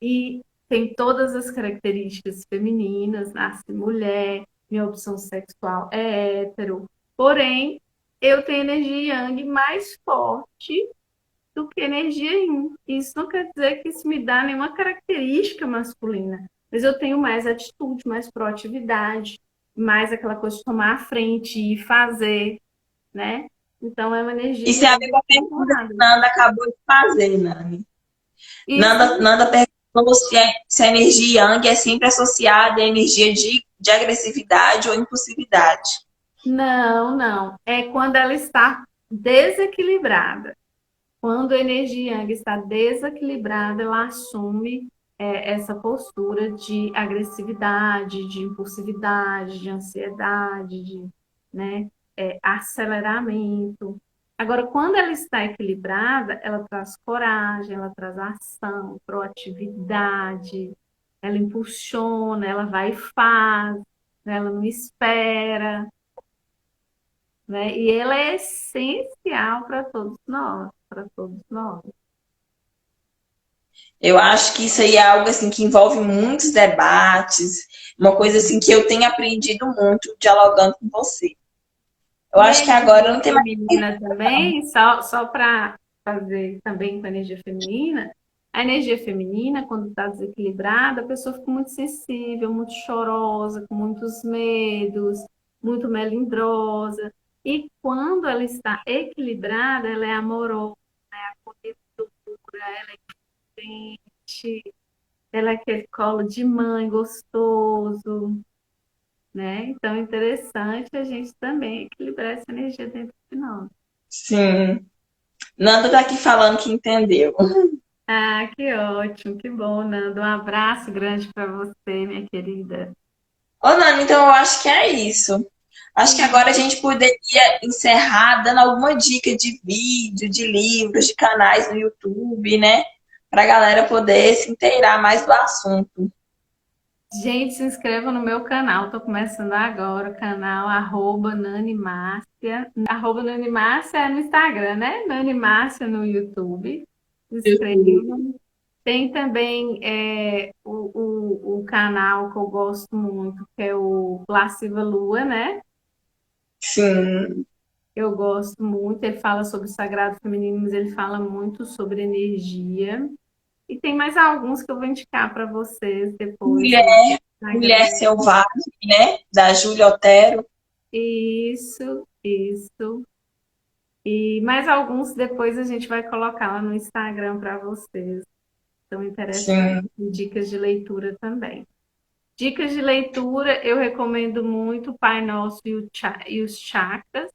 e tem todas as características femininas, nasce mulher, minha opção sexual é hétero, porém, eu tenho energia yang mais forte do que energia yin. Isso não quer dizer que isso me dá nenhuma característica masculina, mas eu tenho mais atitude, mais proatividade, mais aquela coisa de tomar a frente e fazer, né? Então é uma energia Isso é a yang ver com a pergunta que acentuada. Nanda acabou de fazer, Nani. Isso Nanda perguntou se a energia yang é sempre associada à energia de agressividade ou impulsividade. não. É quando ela está desequilibrada. Quando a energia yang está desequilibrada, ela assume essa postura de agressividade, de impulsividade, de ansiedade, de, né, aceleramento. Agora, quando ela está equilibrada, ela traz coragem, ela traz ação, proatividade, ela impulsiona, ela vai e faz, né, ela não espera, né? E ela é essencial para todos nós, para todos nós. Eu acho que isso aí é algo assim que envolve muitos debates, uma coisa assim que eu tenho aprendido muito dialogando com você. Eu E a acho que agora energia não tem mais. feminina também, só para fazer também com a energia feminina, a energia feminina, quando está desequilibrada, a pessoa fica muito sensível, muito chorosa, com muitos medos, muito melindrosa. E quando ela está equilibrada, ela é amorosa, acolhedora, ela é quente, ela é aquele colo de mãe gostoso, né? Então é interessante a gente também equilibrar essa energia dentro de nós. Sim. Nanda tá aqui falando que entendeu. Ah, que ótimo, que bom, Nando. Um abraço grande para você, minha querida. Ô, Nanda, então eu acho que é isso. Acho que agora a gente poderia encerrar dando alguma dica de vídeo, de livros, de canais no YouTube, né? Pra galera poder se inteirar mais do assunto. Gente, se inscreva no meu canal. Estou começando agora o canal Nani Márcia. Nani Márcia é no Instagram, né? Nani Márcia no YouTube. Se inscreva. Tem também o canal que eu gosto muito, que é o Lasciva Lua, né? Sim, Eu gosto muito. Ele fala sobre o sagrado feminino, mas ele fala muito sobre energia. E tem mais alguns que eu vou indicar para vocês depois no Mulher, Mulher Instagram. Selvagem, né? Da Júlia Otero. Isso, isso. E mais alguns depois a gente vai colocar lá no Instagram para vocês. São interessantes. Sim, E dicas de leitura também. Dicas de leitura, eu recomendo muito o Pai Nosso e os Chakras,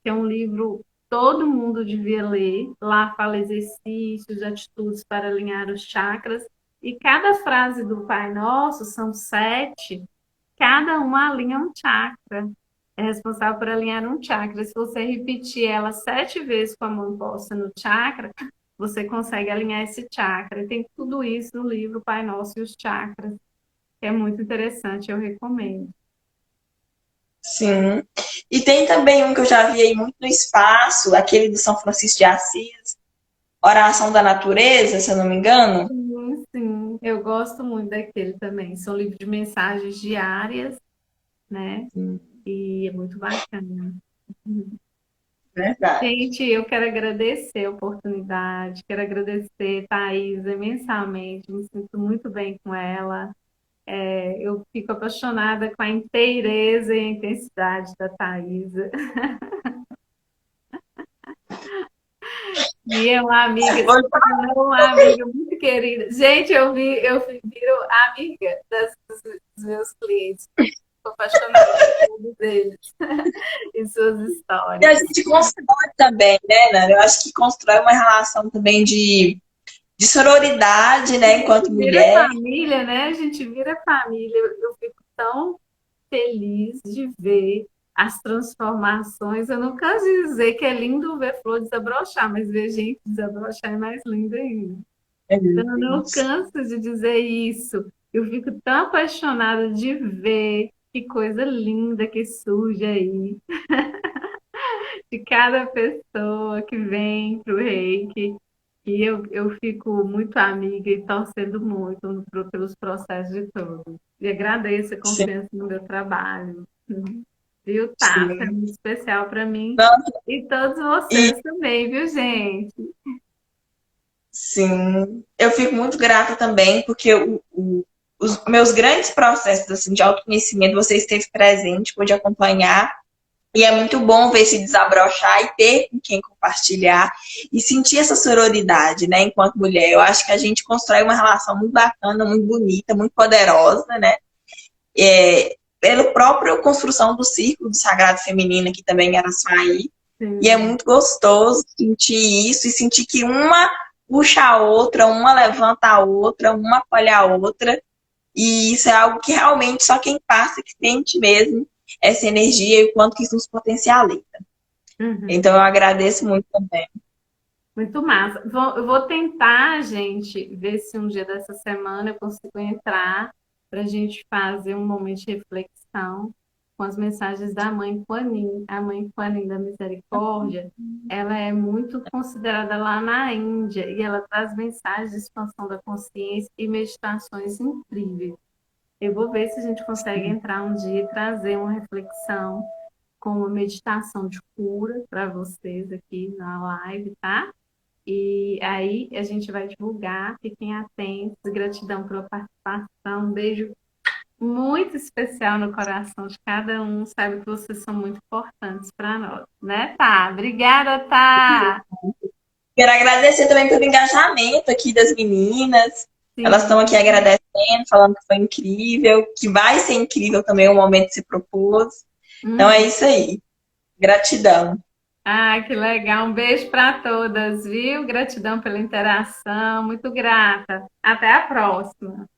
que é um livro que todo mundo devia ler. Lá fala exercícios, atitudes para alinhar os chakras. E cada frase do Pai Nosso, são 7, cada uma alinha um chakra. É responsável por alinhar um chakra. Se você repetir ela 7 vezes com a mão posta no chakra, você consegue alinhar esse chakra. E tem tudo isso no livro Pai Nosso e os Chakras, que é muito interessante, eu recomendo. sim. E tem também um que eu já vi aí muito no espaço, aquele do São Francisco de Assis, Oração da Natureza, se eu não me engano. Sim, sim, eu gosto muito daquele também. São livros de mensagens diárias, né? Sim, E é muito bacana. verdade. Gente, eu quero agradecer a oportunidade, quero agradecer Thaís imensamente, me sinto muito bem com ela. Eu fico apaixonada com a inteireza e a intensidade da Thaís. E é uma amiga, se Hoje, tornou uma amiga muito querida. Gente, viro amiga dos meus clientes. Estou apaixonada por todos eles e suas e a histórias. gente constrói também, né, Nara? Eu acho que constrói uma relação também de sororidade, né, enquanto Vira mulher. família, né? A gente vira família. Eu fico tão feliz de ver as transformações. Eu não canso de dizer que é lindo ver flor desabrochar, mas ver gente desabrochar é mais lindo ainda. É Então, eu não isso. canso de dizer isso. Eu fico tão apaixonada de ver que coisa linda que surge aí, de cada pessoa que vem para o reiki. E eu fico muito amiga e torcendo muito pelos processos de todos. E agradeço a Sim, confiança no meu trabalho. Viu, Tá? É sim. muito especial para mim Não, e todos e vocês também, viu, gente? sim, eu fico muito grata também, porque os meus grandes processos assim, de autoconhecimento você esteve presente, pôde acompanhar. E é muito bom ver se desabrochar e ter com quem compartilhar e sentir essa sororidade, né, enquanto mulher. Eu acho que a gente constrói uma relação muito bacana, muito bonita, muito poderosa, né? Pela própria construção do círculo do sagrado feminino, que também era Açaí. E é Sim. muito gostoso sentir isso e sentir que uma puxa a outra, uma levanta a outra, uma apoia a outra. E isso é algo que realmente só quem passa que sente mesmo essa energia e o quanto que isso nos potencializa. Uhum. Então eu agradeço muito também. Muito massa. Eu vou tentar, gente, ver se um dia dessa semana eu consigo entrar para a gente fazer um momento de reflexão com as mensagens da Mãe Kuan-Yin. A Mãe Kuan-Yin da Misericórdia, ela é muito considerada lá na Índia e ela traz mensagens de expansão da consciência e meditações incríveis. Eu vou ver se a gente consegue entrar um dia e trazer uma reflexão com uma meditação de cura para vocês aqui na live, tá? E aí a gente vai divulgar, fiquem atentos, gratidão pela participação, um beijo muito especial no coração de cada um, sabe que vocês são muito importantes para nós, né, Tá? Obrigada, Tá! Quero agradecer também pelo engajamento aqui das meninas. Elas estão aqui Sim. agradecendo, falando que foi incrível, que vai ser incrível também o momento que se propôs. Então é Uhum. isso aí. Gratidão. Ah, que legal. Um beijo para todas, viu? Gratidão pela interação, muito grata. Até a próxima.